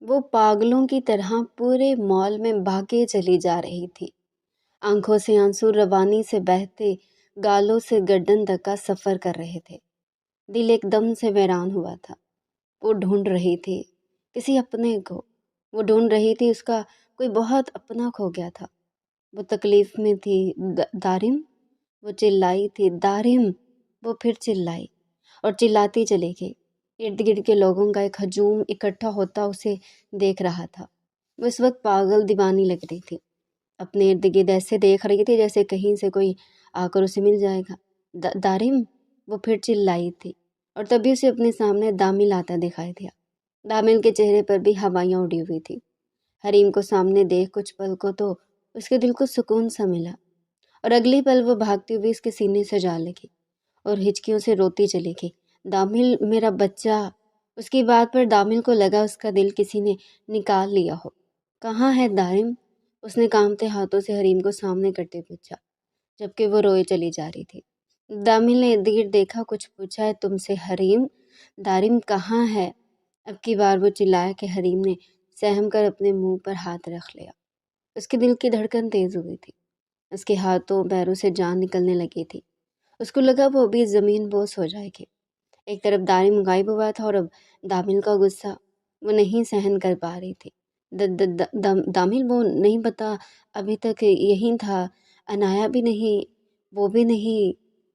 وہ پاگلوں کی طرح پورے مال میں بھاگے چلی جا رہی تھی۔ آنکھوں سے آنسو روانی سے بہتے، گالوں سے گردن تک کا سفر کر رہے تھے۔ دل ایک دم سے ویران ہوا تھا۔ وہ ڈھونڈ رہی تھی کسی اپنے کو، وہ ڈھونڈ رہی تھی اس کا کوئی بہت اپنا کھو گیا تھا۔ وہ تکلیف میں تھی۔ دارم، وہ چلائی تھی، دارم، وہ پھر چلائی اور چلاتی چلی گئی۔ ارد گرد کے لوگوں کا ایک ہجوم اکٹھا ہوتا اسے دیکھ رہا تھا۔ وہ اس وقت پاگل دیوانی لگ رہی تھی، اپنے ارد گرد ایسے دیکھ رہی تھی جیسے کہیں سے کوئی آ کر اسے مل جائے گا۔ دارم، وہ پھر چلائی تھی اور تبھی اسے اپنے سامنے دامل آتا دکھائی دیا۔ دامل کے چہرے پر بھی ہوائیاں اڑی ہوئی تھی۔ حریم کو سامنے دیکھ کچھ پل کو تو اس کے دل کو سکون سا ملا، اور اگلی پل وہ بھاگتی ہوئی اس کے سینے سے جا لگی اور ہچکیوں سے روتی چلی گئی۔ دامل، میرا بچہ۔ اس کی بات پر دامل کو لگا اس کا دل کسی نے نکال لیا ہو۔ کہاں ہے دارم؟ اس نے کانپتے ہاتھوں سے حریم کو سامنے کرتے پوچھا، جبکہ وہ روئے چلی جا رہی تھی۔ دامل نے ارد گرد دیکھا، کچھ پوچھا ہے تم سے حریم؟ دارم کہاں ہے؟ اب کی بار وہ چلایا کہ حریم نے سہم کر اپنے منہ پر ہاتھ رکھ لیا۔ اس کے دل کی دھڑکن تیز ہو گئی تھی، اس کے ہاتھوں پیروں سے جان نکلنے لگی تھی۔ اس کو لگا وہ ابھی زمین بوس ہو جائے گی۔ ایک طرف دارم غائب ہوا تھا اور اب دامل کا غصہ وہ نہیں سہن کر پا رہی تھی۔ دامل، وہ نہیں پتا، ابھی تک یہیں تھا، انایا بھی نہیں، وہ بھی نہیں۔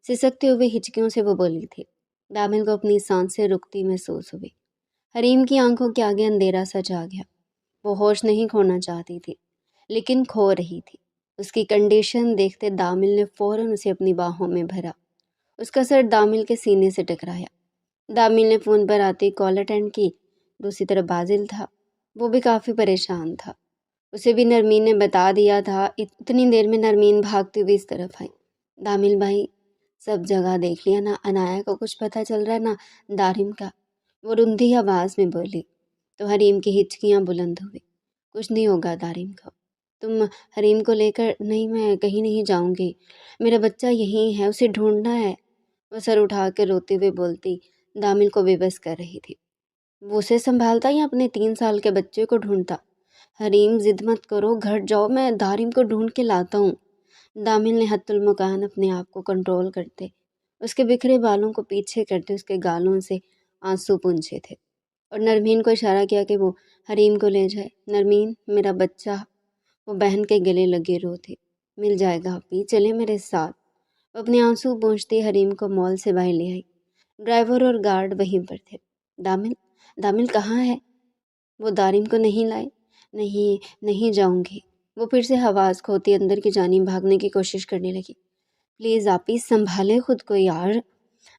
سسکتے ہوئے ہچکیوں سے وہ بولی تھی۔ دامل کو اپنی سانسیں رکتی محسوس ہوئی۔ حریم کی آنکھوں کے آگے اندھیرا سا چھا گیا۔ وہ ہوش نہیں کھونا چاہتی تھی لیکن کھو رہی تھی۔ اس کی کنڈیشن دیکھتے دامل نے فوراً اسے اپنی باہوں میں بھرا۔ اس کا سر دامل کے سینے سے ٹکرایا۔ دامل نے فون پر آتی کال اٹینڈ کی۔ دوسری طرف بازل تھا، وہ بھی کافی پریشان تھا۔ اسے بھی نرمین نے بتا دیا تھا۔ اتنی دیر میں نرمین بھاگتی ہوئی اس طرف آئی۔ دامل بھائی، سب جگہ دیکھ لیا، نہ انایا کو کچھ پتہ چل رہا ہے نہ دارم کا، وہ رندھی آواز میں بولی۔ تو حریم کی ہچکیاں بلند ہوئی۔ کچھ نہیں ہوگا دارم کو، تم حریم کو لے کر، نہیں میں کہیں نہیں جاؤں گی، میرا بچہ یہیں ہے، اسے ڈھونڈنا ہے، وہ سر اٹھا کے روتے ہوئے بولتی دامل کو بے بس کر رہی تھی۔ وہ اسے سنبھالتا یا اپنے 3 سال کے بچے کو ڈھونڈتا؟ حریم ضد مت کرو، گھر جاؤ، میں دارم کو ڈھونڈ کے لاتا ہوں۔ دامل نے حت المکان اپنے آپ کو کنٹرول کرتے، اس کے بکھرے بالوں کو پیچھے کرتے اس کے گالوں سے آنسو پونچھے تھے، اور نرمین کو اشارہ کیا کہ وہ حریم کو لے جائے۔ نرمین، میرا بچہ۔ وہ بہن کے گلے لگے رو تھی۔ مل جائے گا اپی، چلے میرے ساتھ۔ وہ اپنے آنسو پونچھتی حریم کو مال سے باہر لے آئی۔ ڈرائیور اور گارڈ وہیں پر تھے۔ دامل کہاں ہے؟ وہ دارم کو نہیں لائے؟ نہیں جاؤں گی۔ وہ پھر سے آواز کھوتی اندر کی جانب بھاگنے کی کوشش کرنے لگی۔ پلیز آپی، سنبھالے خود کو یار۔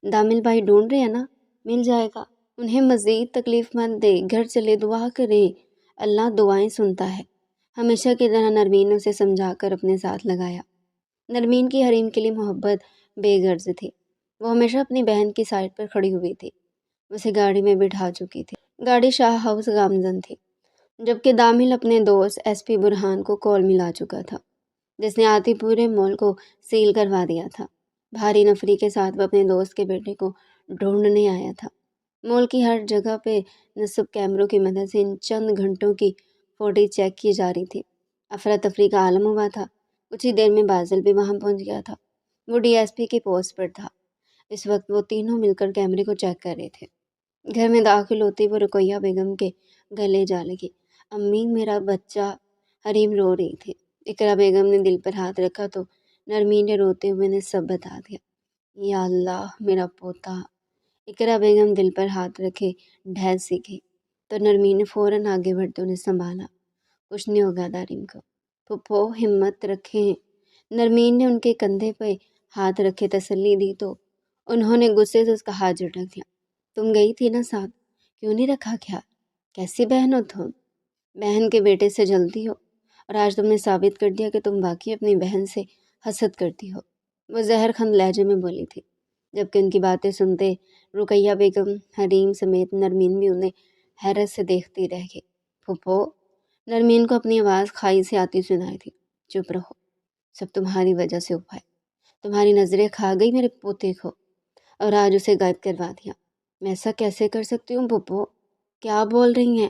دامل بھائی ڈھونڈ رہے ہیں نا، مل جائے گا، انہیں مزید تکلیف مت دے، گھر چلے، دعا کریں، اللہ دعائیں سنتا ہے۔ ہمیشہ کی طرح نرمین نے اسے سمجھا کر اپنے ساتھ لگایا۔ نرمین کی حریم کے لیے محبت بے غرض تھی۔ وہ ہمیشہ اپنی بہن کی سائڈ پر کھڑی ہوئی تھی۔ اسے گاڑی میں بٹھا چکی تھی۔ گاڑی شاہ ہاؤس گامزن تھی، جبکہ دامل اپنے دوست ایس پی برہان کو کال ملا چکا تھا، جس نے آتی پورے مال کو سیل کروا دیا تھا۔ بھاری نفری کے ساتھ وہ اپنے دوست کے بیٹے کو ڈھونڈنے آیا تھا۔ مال کی ہر جگہ پہ نصب کیمروں کی مدد سے ان چند گھنٹوں کی فوٹیج چیک کی جا رہی تھی۔ افراتفری کا عالم ہوا تھا۔ کچھ ہی دیر میں بازل بھی وہاں پہنچ گیا تھا۔ وہ ڈی ایس پی کی پوسٹ پر تھا۔ اس وقت وہ تینوں مل کر کیمرے کو چیک کر رہے تھے۔ گھر میں داخل ہوتی وہ رقیہ بیگم کے گلے جا لگی۔ امی، میرا بچہ۔ حریم رو رہی تھی۔ اقرا بیگم نے دل پر ہاتھ رکھا تو نرمین نے روتے ہوئے نے سب بتا دیا۔ یا اللہ، میرا پوتا۔ اقرا بیگم دل پر ہاتھ رکھے ڈھہ سی گئی تو نرمین نے فوراً آگے بڑھتے انہیں سنبھالا۔ کچھ نہیں ہوگا دارم کو، پھپھو ہمت رکھیں۔ نرمین نے ان کے کندھے پہ ہاتھ رکھے تسلی دی تو انہوں نے غصے سے اس کا ہاتھ جھٹک دیا۔ تم گئی تھی نا ساتھ، کیوں نہیں رکھا خیال؟ کیسی بہن ہو تم؟ بہن کے بیٹے سے جلتی ہو، اور آج تم نے ثابت کر دیا کہ تم باقی اپنی بہن سے حسد کرتی ہو، وہ زہر خند لہجے میں بولی تھی، جبکہ ان کی باتیں سنتے رقیہ بیگم، حریم سمیت نرمین بھی انہیں حیرت سے دیکھتی رہ گئی۔ پھپھو، نرمین کو اپنی آواز کھائی سے آتی سنائی تھی۔ چپ رہو، سب تمہاری وجہ سے ہوا ہے، تمہاری نظریں کھا گئی میرے پوتے کو اور آج اسے غائب کروا دیا۔ میں ایسا کیسے کر سکتی ہوں پھپھو؟ کیا بول رہی ہیں؟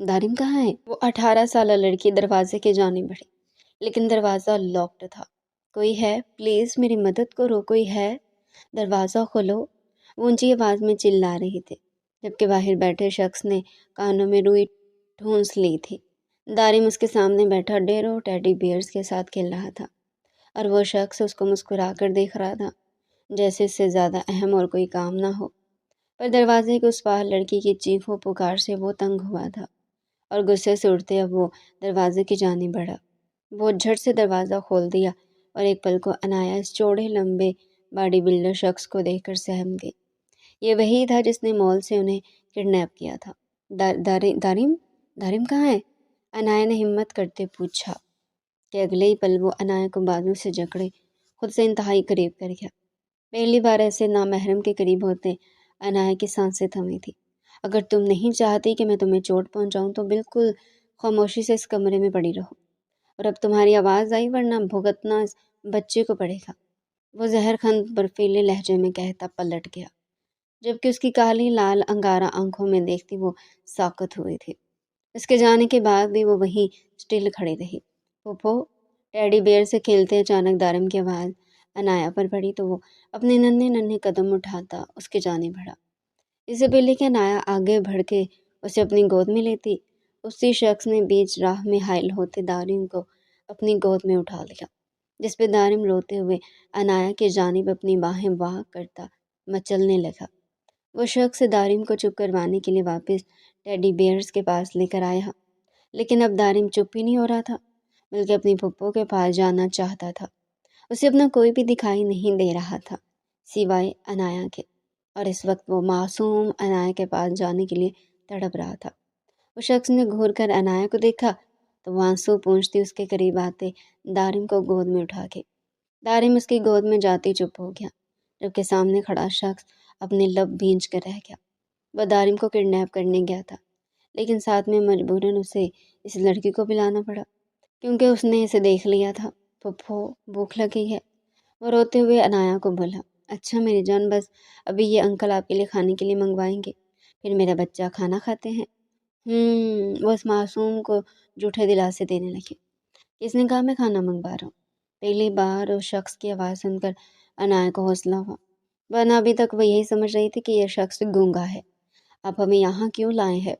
دارم کہاں ہے؟ وہ 18 سالہ لڑکی دروازے کے جانے بڑھی، لیکن دروازہ لاکڈ تھا۔ کوئی ہے؟ پلیز میری مدد کرو، کوئی ہے؟ دروازہ کھولو، وہ اونچی آواز میں چلا رہی تھی، جبکہ باہر بیٹھے شخص نے کانوں میں روئی ٹھونس لی تھی۔ دارم اس کے سامنے بیٹھا ڈیروں ٹیڈی بیئرز کے ساتھ کھیل رہا تھا، اور وہ شخص اس کو مسکرا کر دیکھ رہا تھا، جیسے اس سے زیادہ اہم اور کوئی کام نہ ہو۔ پر دروازے کے اس پار لڑکی کی چیخ و پکار سے وہ تنگ ہوا تھا، اور غصے سے اٹھتے اب وہ دروازے کی جانب بڑھا۔ وہ جھٹ سے دروازہ کھول دیا، اور ایک پل کو عنایا اس چوڑے لمبے باڈی بلڈر شخص کو دیکھ کر سہم گئی۔ یہ وہی تھا جس نے مال سے انہیں کڈنیپ کیا تھا۔ دارم دارم کہاں ہے؟ عنایا نے ہمت کرتے پوچھا، کہ اگلے ہی پل وہ عنایا کو بازو سے جکڑے خود سے انتہائی قریب کر گیا۔ پہلی بار ایسے نامحرم کے قریب ہوتے عنایا کی سانسیں تھمی تھی۔ اگر تم نہیں چاہتی کہ میں تمہیں چوٹ پہنچاؤں تو بالکل خاموشی سے اس کمرے میں پڑی رہو، اور اب تمہاری آواز آئی ورنہ بھگتنا اس بچے کو پڑے گا، وہ زہر خند برفیلے لہجے میں کہتا پلٹ گیا، جبکہ اس کی کالی لال انگارہ آنکھوں میں دیکھتی وہ ساکت ہوئی تھی۔ اس کے جانے کے بعد بھی وہ وہیں سٹل کھڑی رہی۔ پھوپھو، ٹیڈی بیئر سے کھیلتے اچانک دارم کی آواز عنایا پر پڑی تو وہ اپنے ننھے ننھے قدم اٹھاتا اس کے جانے بڑھا۔ اس سے پہلے کہ عنایا آگے بڑھ کے اسے اپنی گود میں لیتی، اسی شخص نے بیچ راہ میں حائل ہوتے دارم کو اپنی گود میں اٹھا لیا، جس پہ دارم روتے ہوئے عنایا کی جانب اپنی باہیں واہ کرتا مچلنے لگا۔ وہ شخص دارم کو چپ کروانے کے لیے واپس ٹیڈی بیئرز کے پاس لے کر آیا، لیکن اب دارم چپ ہی نہیں ہو رہا تھا، بلکہ اپنی پھپھو کے پاس جانا چاہتا تھا۔ اسے اپنا کوئی بھی دکھائی نہیں دے رہا تھا سوائے عنایا کے، اور اس وقت وہ معصوم عنایا کے پاس جانے کے لیے تڑپ رہا تھا۔ اس شخص نے گھور کر عنایا کو دیکھا تو وہ آنسو پونچھتی اس کے قریب آتے دارم کو گود میں اٹھا کے دارم اس کی گود میں جاتی چپ ہو گیا، جبکہ سامنے کھڑا شخص اپنے لب بھینچ کر رہ گیا۔ وہ دارم کو کڈنیپ کرنے گیا تھا، لیکن ساتھ میں مجبوراً اسے اس لڑکی کو پلانا پڑا، کیونکہ اس نے اسے دیکھ لیا تھا۔ پھپھو، بھوک لگی ہے، وہ روتے ہوئے عنایا کو بولا۔ اچھا میری جان، بس ابھی یہ انکل آپ کے لیے کھانے کے لیے منگوائیں گے، پھر میرا بچہ کھانا کھاتے ہیں۔ وہ اس معصوم کو جھوٹے دلاسے دینے لگے۔ کس نے کہا میں کھانا منگوا رہا ہوں؟ پہلی بار اس شخص کی آواز سن کر عنایا کو حوصلہ ہوا، ورنہ ابھی تک وہ یہی سمجھ رہی تھی کہ یہ شخص گونگا ہے۔ آپ ہمیں یہاں کیوں لائے ہیں؟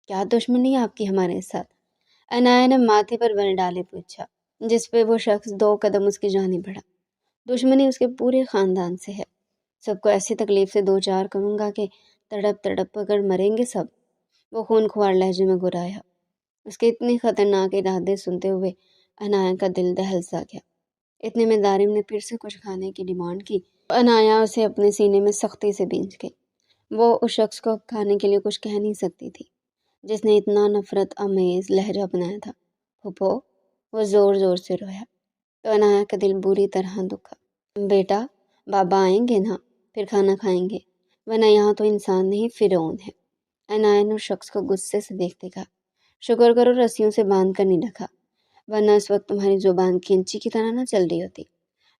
کیا دشمنی آپ کی ہمارے ساتھ؟ عنایا نے ماتھے پر بر ڈالے پوچھا، جس پہ وہ شخص 2 قدم اس کی جانب بڑھا۔ دشمنی اس کے پورے خاندان سے ہے، سب کو ایسی تکلیف سے 2 4 کروں گا کہ تڑپ تڑپ کر مریں گے سب، وہ خون خوار لہجے میں گرایا۔ اس کے اتنے خطرناک ارادے سنتے ہوئے عنایا کا دل دہل سا گیا۔ اتنے میں دارم نے پھر سے کچھ کھانے کی ڈیمانڈ کی، عنایا اسے اپنے سینے میں سختی سے بھینچ گئی۔ وہ اس شخص کو اب کھانے کے لیے کچھ کہہ نہیں سکتی تھی جس نے اتنا نفرت آمیز لہجہ اپنایا تھا۔ پھوپھو، وہ زور زور سے رویا تو عنایا کا دل بری طرح دکھا۔ بیٹا، بابا آئیں گے نا، پھر کھانا کھائیں گے، ورنہ یہاں تو انسان نہیں فرعون ہے۔ عنایا نے اس شخص کو غصے سے دیکھتے کہا، شکر کرو رسیوں سے باندھ کر نہیں رکھا، ورنہ اس وقت تمہاری زبان کینچی کی طرح نہ چل رہی ہوتی۔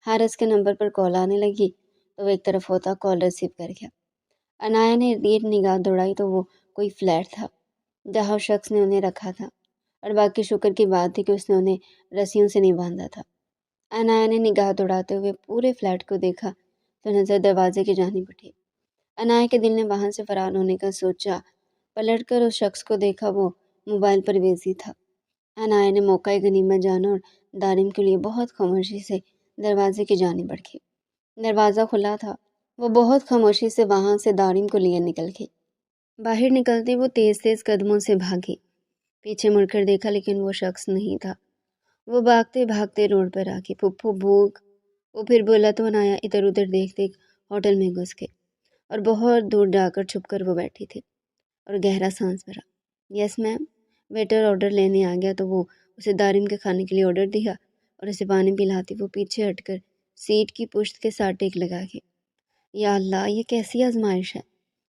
حارث کے نمبر پر کال آنے لگی تو وہ ایک طرف ہوتا کال ریسیو کر گیا۔ عنایا نے ارد نگاہ دوڑائی تو وہ کوئی فلیٹ تھا جہاں شخص نے انہیں رکھا تھا، اور باقی شکر کی بات تھی کہ اس نے انہیں رسیوں سے نہیں باندھا تھا۔ عنایا نے نگاہ دوڑاتے ہوئے پورے فلیٹ کو دیکھا تو نظر دروازے کی جانب اٹھی۔ عنایا کے دل نے وہاں سے فرار ہونے کا سوچا، پلٹ کر اس شخص کو دیکھا، وہ موبائل پر بزی تھا۔ عنایا نے موقع غنیمت جانا اور دارم کے لیے بہت خاموشی سے دروازے کی جانب بڑھ گئی۔ دروازہ کھلا تھا، وہ بہت خاموشی سے وہاں سے دارم کو لیے نکل گئی۔ باہر نکلتے وہ تیز تیز قدموں سے بھاگی، پیچھے مڑ کر دیکھا لیکن وہ شخص نہیں تھا۔ وہ بھاگتے بھاگتے روڈ پر آ گئی۔ پھپھو بھوک، وہ پھر بولا تو عنایا ادھر ادھر دیکھتے ایک ہوٹل میں گھس گئے، اور بہت دور جا کر چھپ کر وہ بیٹھی تھی اور گہرا سانس بھرا۔ یس میم، ویٹر آرڈر لینے آ گیا تو وہ اسے دارم کے کھانے کے لیے آرڈر دیا اور اسے پانی پلاتی وہ پیچھے ہٹ کر سیٹ کی پشت کے ساتھ ٹیک لگا کے، یا اللہ یہ کیسی آزمائش ہے،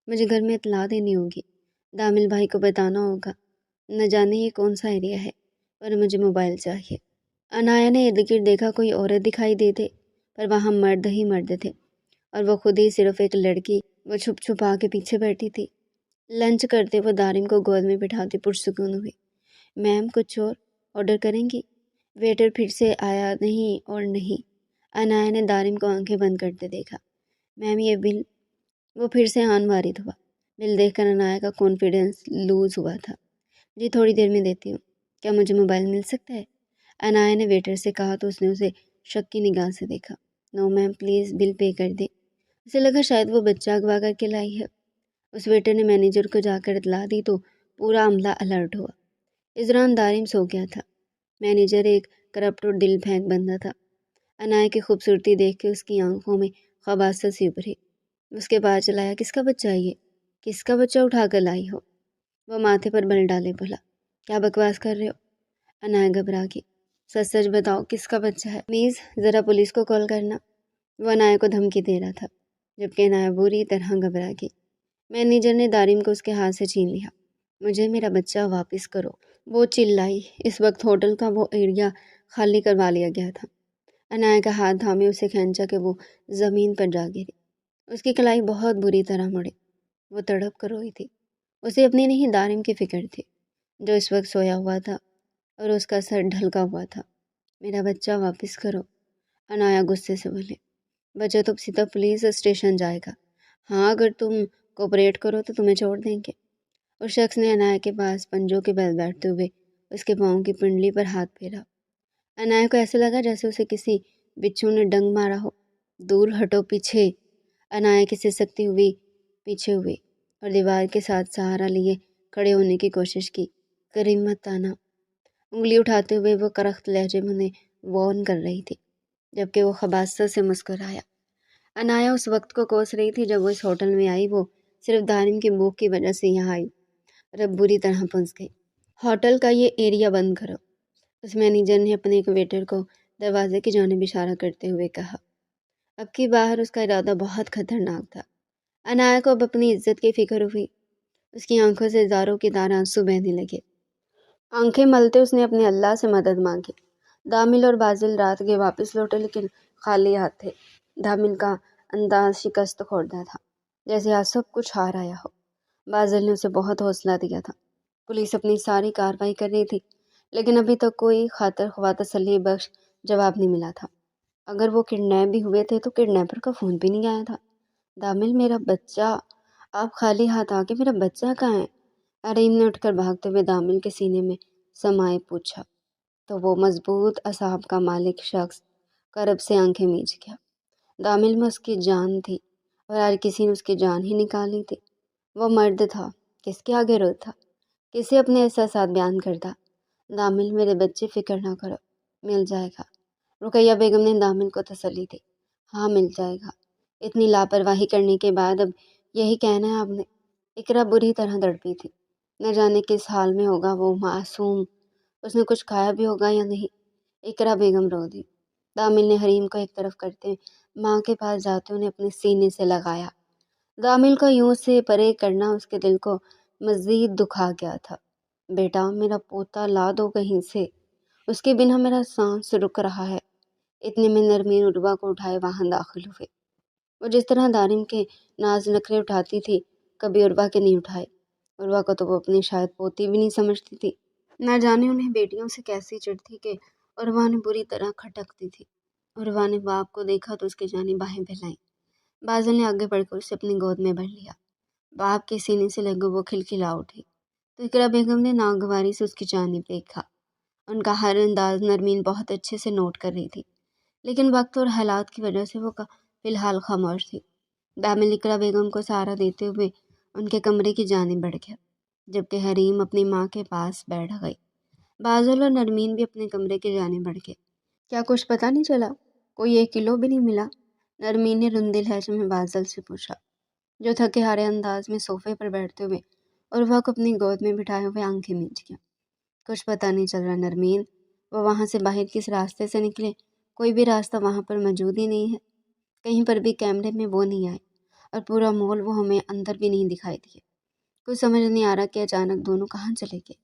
مجھے گھر میں اطلاع دینی ہوگی، دامل بھائی کو بتانا ہوگا، نہ جانے یہ کون سا ایریا ہے، پر مجھے موبائل چاہیے۔ عنایا نے ارد گرد دیکھا کوئی عورت دکھائی دیتے، پر وہاں مرد ہی مرد تھے، اور وہ خود ہی صرف ایک لڑکی، وہ چھپ چھپا کے پیچھے بیٹھی تھی۔ لنچ کرتے وہ دارم کو گود میں بٹھاتی پرسکون ہوئی۔ میم کچھ اور آرڈر کریں گی؟ ویٹر پھر سے آیا نہیں اور نہیں۔ انایا نے دارم کو آنکھیں بند کرتے دیکھا۔ میم یہ بل۔ وہ پھر سے آن وارد ہوا۔ بل دیکھ کر انایا کا کانفیڈنس لوز ہوا تھا۔ جی تھوڑی دیر میں دیتی ہوں۔ کیا مجھے موبائل مل سکتا ہے؟ انایا نے ویٹر سے کہا تو اس نے اسے شک کی نگاہ سے دیکھا۔ نو میم پلیز بل پے کر دیں۔ اسے لگا شاید وہ بچہ اغوا کر کے لائی ہے۔ اس ویٹر نے مینیجر کو جا کر اطلاع دی تو پورا عملہ الرٹ ہوا۔ اس دوران دارم سو گیا تھا۔ مینیجر ایک کرپٹ اور دل پھینک بندہ تھا۔ انایا کی خوبصورتی دیکھ کے اس کی آنکھوں میں خباثت سی ابھری۔ اس کے پاس چلایا، کس کا بچہ ہے یہ؟ کس کا بچہ اٹھا کر لائی ہو؟ وہ ماتھے پر بل ڈالے بولا، کیا بکواس کر رہے ہو؟ انایا گھبرا گئی۔ سچ سچ بتاؤ کس کا بچہ ہے؟ پلیز ذرا پولیس کو کال کرنا۔ وہ انایا کو دھمکی دے رہا تھا، جبکہ انایا بری طرح گھبرا گئی۔ مینیجر نے دارم کو اس کے ہاتھ سے چھین لیا۔ مجھے میرا بچہ واپس کرو، وہ چلائی۔ اس وقت ہوٹل کا وہ ایریا خالی کروا لیا گیا تھا۔ انایا کا ہاتھ تھامے اسے کھینچا کہ وہ زمین پر جا گری۔ اس کی کلائی بہت بری طرح مڑی۔ وہ تڑپ کر روئی تھی۔ اسے اپنی نہیں دارم کی فکر تھی، جو اس وقت سویا ہوا تھا اور اس کا سر ڈھلکا ہوا تھا۔ میرا بچہ واپس کرو، انایا غصے سے بولے۔ بچہ تو سیدھا پولیس اسٹیشن جائے گا۔ ہاں اگر تم کوپریٹ کرو تو تمہیں چھوڑ دیں گے۔ اس شخص نے انایا کے پاس پنجوں کے بل بیٹھتے ہوئے اس کے پاؤں کی پنڈلی پر ہاتھ پھیرا۔ انایا کو ایسے لگا جیسے اسے کسی بچھو نے ڈنگ مارا ہو۔ دور ہٹو، پیچھے۔ انایا کی سسکتی ہوئی پیچھے ہوئی اور دیوار کے ساتھ سہارا لیے کھڑے ہونے کی کوشش کی۔ قریب مت آنا۔ انگلی اٹھاتے ہوئے وہ کرخت لہجے میں انہیں وارن کر رہی تھی، جبکہ وہ خباثت سے مسکرایا۔ انایا اس وقت کو کوس رہی تھی جب وہ اس ہوٹل میں آئی۔ وہ صرف دارم کی بھوک کی وجہ سے یہاں آئی اور اب بری طرح پھنس گئی۔ ہوٹل کا یہ ایریا بند کرو، اس مینیجر نے اپنے ایک ویٹر کو دروازے کی جانب اشارہ کرتے ہوئے کہا۔ اب کی باہر اس کا ارادہ بہت خطرناک تھا۔ انایا کو اب اپنی عزت کی فکر ہوئی۔ اس کی آنکھوں سے زاروں کی طرح آنسو بہنے لگے۔ آنکھیں ملتے اس نے اپنے اللہ سے مدد مانگی۔ دامل اور بازل رات کے واپس لوٹے لیکن خالی ہاتھ تھے۔ دامل کا انداز شکست خوردہ تھا، جیسے آج سب کچھ ہار آیا ہو۔ بازل نے اسے بہت حوصلہ دیا تھا۔ پولیس اپنی ساری کارروائی کر رہی تھی، لیکن ابھی تک کوئی خاطر خواہ تسلی بخش جواب نہیں ملا تھا۔ اگر وہ کڈنیپ بھی ہوئے تھے تو کڈنیپر کا فون بھی نہیں آیا تھا۔ دامل میرا بچہ، آپ خالی ہاتھ آ کے میرا بچہ کہاں ہے؟ اریم نے اٹھ کر بھاگتے ہوئے دامل کے سینے میں سمائے پوچھا تو وہ مضبوط اعصاب کا مالک شخص کرب سے آنکھیں میچ گیا۔ دامل میں اس کی جان تھی اور ہر کسی نے اس کی جان ہی نکالی تھی۔ وہ مرد تھا، کس کے آگے رو تھا، کسے اپنے احساسات بیان کرتا۔ دامل میرے بچے فکر نہ کرو، مل جائے گا۔ رقیہ بیگم نے دامل کو تسلی دی۔ ہاں مل جائے گا۔ اتنی لاپرواہی کرنے کے بعد اب یہی کہنا ہے آپ نے؟ اقرا بری طرح تڑپی تھی۔ نہ جانے کس حال میں ہوگا وہ معصوم، اس نے کچھ کھایا بھی ہوگا یا نہیں۔ اقرا بیگم رو دی۔ دامل نے حریم کو ایک طرف کرتے ماں کے پاس جاتے انہیں اپنے سینے سے لگایا۔ دامل کو یوں سے پرے کرنا اس کے دل کو مزید دکھا گیا تھا۔ بیٹا میرا پوتا لا دو کہیں سے، اس کے بنا میرا سانس رک رہا ہے۔ اتنے میں نرمین عروہ کو اٹھائے وہاں داخل ہوئے۔ وہ جس طرح دارم کے ناز نخرے اٹھاتی تھی کبھی عروہ کے نہیں اٹھائے۔ عروہ کو تو وہ اپنی شاید پوتی بھی نہیں سمجھتی تھی۔ نہ جانے انہیں بیٹیوں سے کیسی چڑ تھی کہ عروہ نے بری طرح کھٹکتی تھی۔ عروہ نے باپ کو دیکھا تو اس کی جانب باہیں پھیلائیں۔ بازل نے آگے بڑھ کر اسے اپنی گود میں بھر لیا۔ باپ کے سینے سے لگے وہ کھلکھلا اٹھی تو اقرا بیگم نے ناگواری سے اس کی جانب دیکھا۔ ان کا ہر انداز نرمین بہت اچھے سے نوٹ کر رہی تھی، لیکن وقت اور حالات کی وجہ سے وہ فی الحال خاموش تھی۔ دامل اقرا بیگم کو سہارا دیتے ہوئے ان کے کمرے کی جانب بڑھ گیا، جبکہ حریم اپنی ماں کے پاس بیٹھ گئی۔ بازل اور نرمین بھی اپنے کمرے کی جانب بڑھ گئے۔ کیا کچھ پتہ نہیں چلا؟ کوئی 1 کلو بھی نہیں ملا؟ نرمین نے رندے لہجے میں بازل سے پوچھا، جو تھکے ہارے انداز میں صوفے پر بیٹھتے ہوئے عروہ کو اپنی گود میں بٹھائے ہوئے آنکھیں میچ گیا۔ کچھ پتہ نہیں چل رہا نرمین، وہ وہاں سے باہر کس راستے سے نکلے، کوئی بھی راستہ وہاں پر موجود ہی نہیں ہے۔ کہیں پر بھی کیمرے میں وہ نہیں آئے اور پورا مال وہ ہمیں اندر بھی نہیں دکھائی دیے۔ کچھ سمجھ نہیں آ رہا کہ اچانک دونوں کہاں چلے گئے۔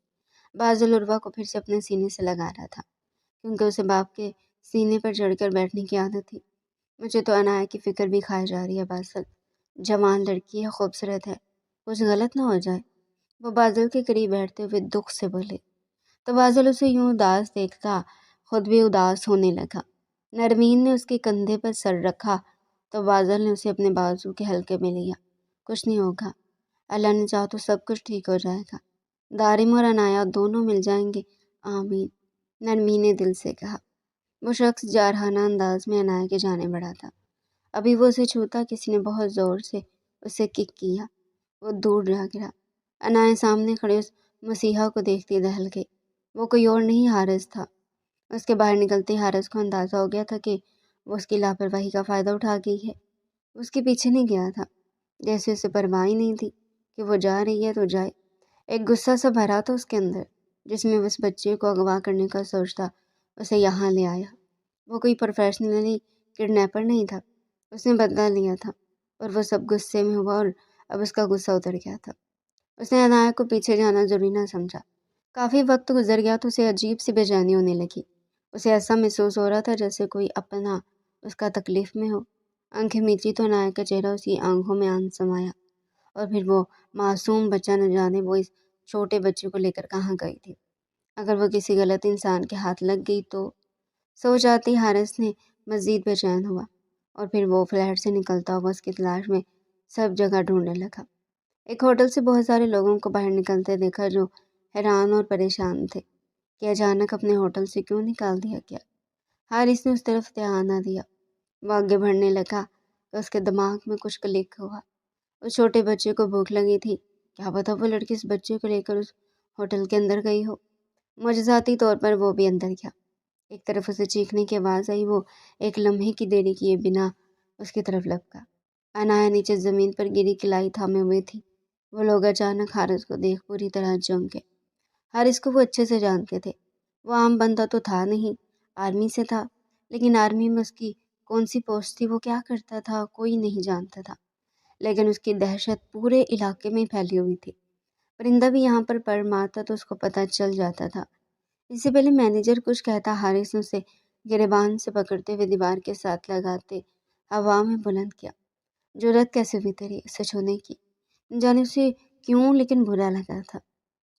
بازل عروہ کو پھر سے اپنے سینے سے لگا رہا تھا، کیونکہ اسے باپ کے سینے پر چڑھ کر بیٹھنے کی عادت تھی۔ مجھے تو انایا کی فکر بھی کھائی جا رہی ہے بازل، جوان لڑکی ہے، خوبصورت ہے، کچھ غلط نہ ہو جائے۔ وہ بادل کے قریب بیٹھتے ہوئے دکھ سے بولے تو بادل اسے یوں اداس دیکھتا خود بھی اداس ہونے لگا۔ نرمین نے اس کے کندھے پر سر رکھا تو بادل نے اسے اپنے بازو کے ہلکے میں لیا۔ کچھ نہیں ہوگا، اللہ نے چاہا تو سب کچھ ٹھیک ہو جائے گا، دارم اور عنایات دونوں مل جائیں گے، آمین، نرمین نے دل سے کہا۔ وہ شخص جارحانہ انداز میں عنایات کے جانے بڑھا تھا۔ ابھی وہ اسے چھوتا کسی نے بہت زور سے اسے کک کیا، وہ دور جا گرا۔ عنایات سامنے کھڑے اس مسیحا کو دیکھتی دہل گئی۔ وہ کوئی اور نہیں حارث تھا۔ اس کے باہر نکلتے حارث کو اندازہ ہو گیا تھا کہ وہ اس کی لاپرواہی کا فائدہ اٹھا گئی ہے۔ اس کے پیچھے نہیں گیا تھا، جیسے اسے پرواہ ہی نہیں تھی کہ وہ جا رہی ہے تو جائے۔ ایک غصہ سا بھرا تھا اس کے اندر، جس میں اس بچے کو اغوا کرنے کا سوچتا اسے یہاں لے آیا۔ وہ کوئی پروفیشنلی کڈنیپر نہیں تھا، اس نے بدلہ لیا تھا، اور وہ سب غصے میں ہوا اور اب اس کا غصہ اتر گیا تھا۔ اس نے عنایات کو پیچھے جانا ضروری نہ سمجھا۔ کافی وقت گزر گیا تو اسے عجیب سی بے چینی ہونے لگی۔ اسے ایسا محسوس ہو رہا تھا جیسے کوئی اپنا اس کا تکلیف میں ہو۔ آنکھیں میچی تو عنایات کا چہرہ اس کی آنکھوں میں آن سمایا، اور پھر وہ معصوم بچہ نہ جانے وہ اس چھوٹے بچے کو لے کر کہاں گئی تھی۔ اگر وہ کسی غلط انسان کے ہاتھ لگ گئی تو سوچ آتی حارث نے مزید بے چین ہوا، اور پھر وہ فلیٹ سے نکلتا ہوا اس کی تلاش میں سب جگہ ڈھونڈنے لگا۔ ایک ہوٹل سے بہت سارے لوگوں کو باہر نکلتے دیکھا جو حیران اور پریشان تھے کہ اچانک اپنے ہوٹل سے کیوں نکال دیا گیا۔ حارث نے اس طرف دھیان نہ دیا۔ وہ آگے بڑھنے لگا کہ اس کے دماغ میں کچھ کلک ہوا۔ اس چھوٹے بچے کو بھوک لگی تھی، کیا پتہ وہ لڑکی اس بچے کو لے کر اس ہوٹل کے اندر گئی ہو۔ معجزاتی طور پر وہ بھی اندر گیا۔ ایک طرف اسے چیخنے کی آواز آئی، وہ ایک لمحے کی دیری کیے بنا اس کی طرف لپکا۔ عنایات نیچے زمین پر گری کلائی تھامے ہوئے تھی۔ وہ لوگ اچانک حارث کو دیکھ پوری طرح جم گئے۔ حارث کو وہ اچھے سے جانتے تھے۔ وہ عام بندہ تو تھا نہیں، آرمی سے تھا، لیکن آرمی میں اس کی کون سی پوسٹ تھی، وہ کیا کرتا تھا، کوئی نہیں جانتا تھا، لیکن اس کی دہشت پورے علاقے میں پھیلی ہوئی تھی۔ پرندہ بھی یہاں پر پر مارتا تو اس کو پتہ چل جاتا تھا۔ اس سے پہلے مینیجر کچھ کہتا، حارث نے اسے گریبان سے پکڑتے ہوئے دیوار کے ساتھ لگاتے ہوا میں بلند کیا۔ جرأت کیسے ہوئی تیری اسے چھونے کی؟ جانے اسے کیوں، لیکن برا لگا تھا۔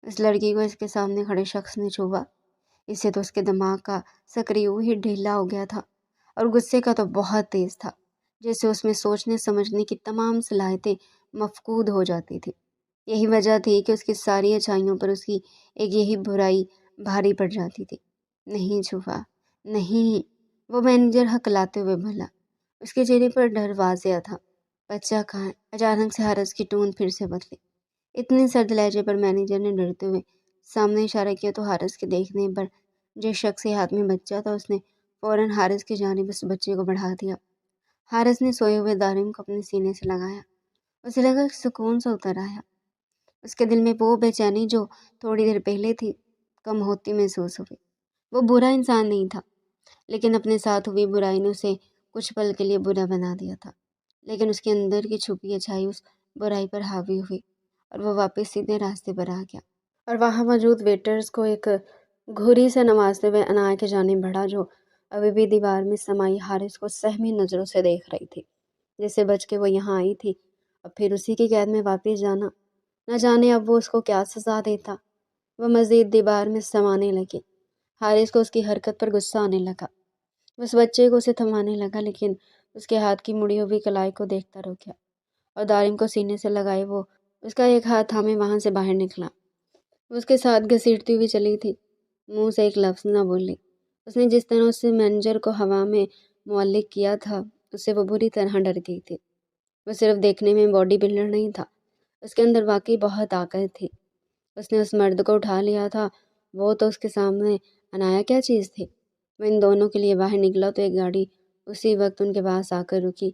اس لڑکی کو اس کے سامنے کھڑے شخص نے چھوا، اس سے تو اس کے دماغ کا سکریو ہی ڈھیلا ہو گیا تھا، اور غصے کا تو بہت تیز تھا، جیسے اس میں سوچنے سمجھنے کی تمام صلاحیتیں مفقود ہو جاتی تھی۔ یہی وجہ تھی کہ اس کی ساری اچھائیوں پر اس کی ایک یہی برائی بھاری پڑ جاتی تھی۔ نہیں چھوا، نہیں، وہ مینیجر ہکلاتے ہوئے بولا۔ اس کے چہرے پر ڈر واضح تھا۔ بچہ کہاں ہے؟ اچانک سے حارث کی ٹون پھر سے بدلی۔ اتنے سرد لہجے پر مینیجر نے ڈرتے ہوئے سامنے اشارہ کیا تو حارث کے دیکھنے پر جس شخص کے ہاتھ میں بچہ تھا اس نے فوراً حارث کی جانب اس بچے کو بڑھا دیا۔ حارث نے سوئے ہوئے دارم کو اپنے سینے سے لگایا۔ اسے لگا کہ سکون سے اتر آیا۔ اس کے دل میں وہ بے چینی جو تھوڑی دیر پہلے تھی کم ہوتی محسوس ہوئی۔ وہ برا انسان نہیں تھا، لیکن اپنے ساتھ ہوئی برائی نے اسے کچھ پل کے لیے برا بنا دیا تھا، لیکن اس کے اندر کی چھپی اچھائی اس برائی پر حاوی ہوئی، اور وہ واپس سیدھے راستے پر آ گیا، اور وہاں موجود ویٹرز کو ایک گھوری سے نوازتے ہوئے عنایات کی جانب بڑھا جو ابھی بھی دیوار میں سمائی حارث کو سہمی نظروں سے دیکھ رہی تھی، جس سے بچ کے وہ یہاں آئی تھی، اب پھر اسی کی قید میں واپس جانا، نہ جانے اب وہ اس کو کیا سزا دیتا۔ وہ مزید دیوار میں سمانے لگی۔ حارث کو اس کی حرکت پر غصہ آنے لگا۔ اس بچے کو اسے تھمانے لگا، لیکن اس کے ہاتھ کی مڑی ہوئی کلائی کو دیکھتا رہ گیا، اور دارم کو سینے سے لگائے وہ اس کا ایک ہاتھ تھامے وہاں سے باہر نکلا۔ وہ اس کے ساتھ گھسیٹتی ہوئی چلی تھی، منہ سے ایک لفظ نہ بولی۔ اس نے جس طرح اس مینیجر کو ہوا میں معلق کیا تھا، اس سے وہ بری طرح ڈر گئی تھی۔ وہ صرف دیکھنے میں باڈی بلڈر نہیں تھا، اس کے اندر واقعی بہت طاقت تھی۔ اس نے اس مرد کو اٹھا لیا تھا، وہ تو اس کے سامنے عنایات کیا چیز تھی۔ وہ ان دونوں کے لیے باہر نکلا تو ایک گاڑی اسی وقت ان کے پاس آ کر رکی۔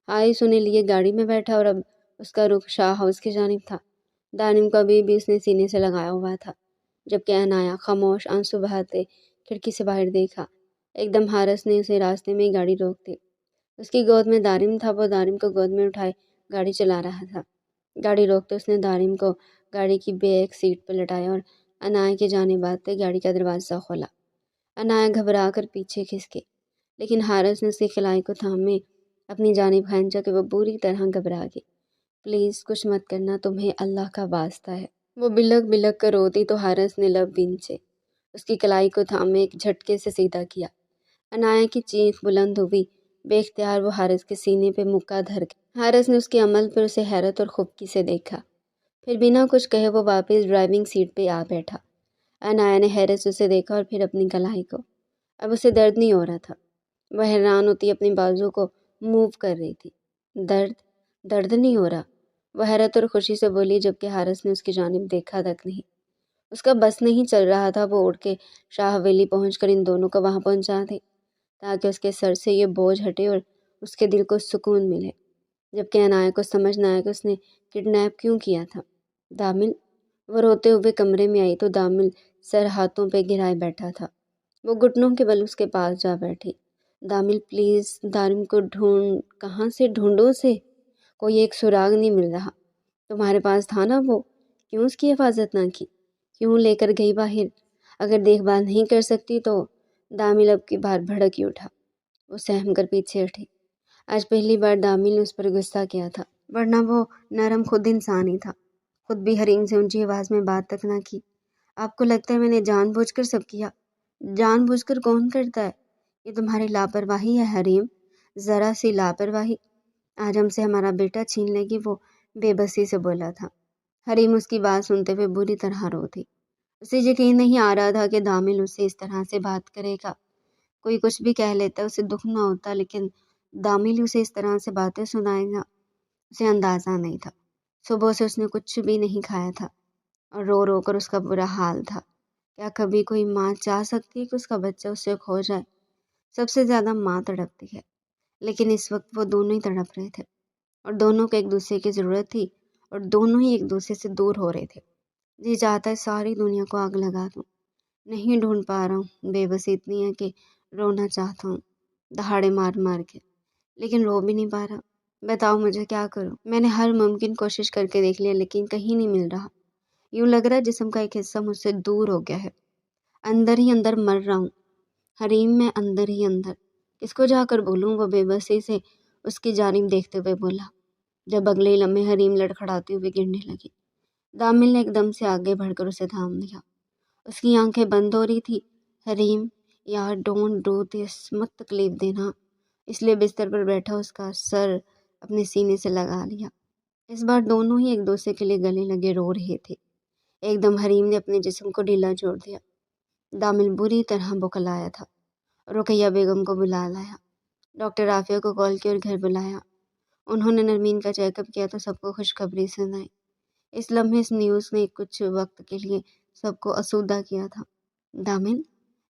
حارث انہیں لیے گاڑی میں بیٹھا، اور اب اس کا رخ شاہ ہاؤس کی جانب تھا۔ دارم کو ابھی بھی اس نے سینے سے لگایا ہوا تھا، جبکہ عنایات خاموش آنسو بہاتے کھڑکی سے باہر دیکھا۔ ایک دم حارث نے اسے راستے میں ہی گاڑی روک دی۔ اس کی گود میں دارم تھا، وہ دارم کو گود میں اٹھائے گاڑی چلا رہا تھا۔ گاڑی روکتے اس نے دارم کو گاڑی کی بیک سیٹ پر لٹایا اور عنایات کی جانب آتے گاڑی کا دروازہ کھولا۔ عنایات گھبرا کر پیچھے کھسکی، لیکن حارث نے اس کی کلائی کو تھامے اپنی جانب کھینچا کہ وہ بری طرح گھبرا گئی۔ پلیز کچھ مت کرنا، تمہیں اللہ کا واسطہ ہے۔ وہ بلک بلک کر روتی تو حارث نے لب بھینچے اس کی کلائی کو تھامے ایک جھٹکے سے سیدھا کیا۔ عنایہ کی چیخ بلند ہوئی، بے اختیار وہ حارث کے سینے پہ مکہ دھر گئی۔ حارث نے اس کے عمل پر اسے حیرت اور خفگی سے دیکھا، پھر بنا کچھ کہے وہ واپس ڈرائیونگ سیٹ پہ آ بیٹھا۔ عنایہ نے حیرت سے اسے دیکھا اور پھر اپنی کلائی کو۔ اب اسے درد نہیں ہو رہا تھا۔ وہ حیران ہوتی اپنی بازو کو موو کر رہی تھی۔ درد نہیں ہو رہا، وہ حیرت اور خوشی سے بولی، جبکہ حارث نے اس کی جانب دیکھا تک نہیں۔ اس کا بس نہیں چل رہا تھا وہ اڑ کے شاہ حویلی پہنچ کر ان دونوں کو وہاں پہنچا دے تاکہ اس کے سر سے یہ بوجھ ہٹے اور اس کے دل کو سکون ملے، جبکہ عنایہ کو سمجھ نہ آیا کہ اس نے کڈنیپ کیوں کیا تھا۔ دامل، وہ روتے ہوئے کمرے میں آئی تو دامل سر ہاتھوں پہ گرائے بیٹھا تھا۔ وہ گھٹنوں کے بل اس کے پاس جا بیٹھی۔ دامل پلیز، دارم کو کہاں سے ڈھونڈوں اسے؟ کوئی ایک سراغ نہیں مل رہا۔ تمہارے پاس تھا نا وہ، کیوں اس کی حفاظت نہ کی؟ کیوں لے کر گئی باہر؟ اگر دیکھ بھال نہیں کر سکتی تو؟ دامل اب کی بار بھڑک ہی اٹھا۔ وہ سہم کر پیچھے ہٹی۔ آج پہلی بار دامل نے اس پر غصہ کیا تھا، ورنہ وہ نرم خود انسان ہی تھا۔ خود بھی حریم سے اونچی آواز میں بات تک نہ کی۔ آپ کو لگتا ہے میں نے جان بوجھ کر سب کیا؟ جان بوجھ کر کون کرتا ہے؟ یہ تمہاری لاپرواہی ہے حریم، ذرا سی لاپرواہی۔ آج ہم سے ہمارا بیٹا چھین لے گی، وہ بے بسی سے بولا تھا۔ حریم اس کی بات سنتے ہوئے بری طرح رو تھی۔ اسے یقین نہیں آ رہا تھا کہ دامل اسے اس طرح سے بات کرے گا۔ کوئی کچھ بھی کہہ لیتا اسے دکھ نہ ہوتا، لیکن دامل اسے اس طرح سے باتیں سنائے گا، اسے اندازہ نہیں تھا۔ صبح سے اس نے کچھ بھی نہیں کھایا تھا اور رو رو کر اس کا برا حال تھا۔ کیا کبھی کوئی ماں چاہ سکتی ہے کہ اس کا بچہ اس سے کھو جائے؟ سب سے زیادہ ماں تڑپتی ہے، لیکن اس وقت وہ دونوں ہی تڑپ رہے تھے اور دونوں کو ایک دوسرے کی ضرورت تھی اور دونوں ہی ایک دوسرے سے دور ہو رہے تھے۔ جی چاہتا ہے ساری دنیا کو آگ لگا دوں، نہیں ڈھونڈ پا رہا ہوں، بے بسی اتنی ہے کہ رونا چاہتا ہوں دہاڑے مار مار کے، لیکن رو بھی نہیں پا رہا۔ بتاؤ مجھے کیا کروں؟ میں نے ہر ممکن کوشش کر کے دیکھ لیا لیکن کہیں نہیں مل رہا۔ یوں لگ رہا ہے جسم کا ایک حصہ مجھ سے دور ہو گیا ہے، اندر ہی اندر مر رہا ہوں حریم، میں اندر ہی اندر۔ کس کو جا کر بولوں؟ وہ بے بسی سے اس کی جانب دیکھتے ہوئے بولا، جب اگلے ہی لمحے حریم لڑکھڑاتی ہوئی گرنے لگی۔ دامل نے ایک دم سے آگے بڑھ کر اسے تھام لیا۔ اس کی آنکھیں بند ہو رہی تھی۔ حریم یار ڈونٹ ڈو دس، مت تکلیف دینا۔ اس لیے بستر پر بیٹھا اس کا سر اپنے سینے سے لگا لیا۔ اس بار دونوں ہی ایک دوسرے کے لیے گلے لگے رو رہے تھے۔ ایک دم حریم نے اپنے جسم کو ڈھیلا چھوڑ دیا۔ دامل بری طرح بوکھلایا تھا۔ رقیہ بیگم کو بلا لایا، ڈاکٹر عافیہ کو کال کی اور گھر بلایا۔ انہوں نے نرمین کا چیک اپ کیا تو سب کو خوشخبری سنائی۔ اس لمحے اس نیوز نے کچھ وقت کے لیے سب کو آسودہ کیا تھا۔ دامل،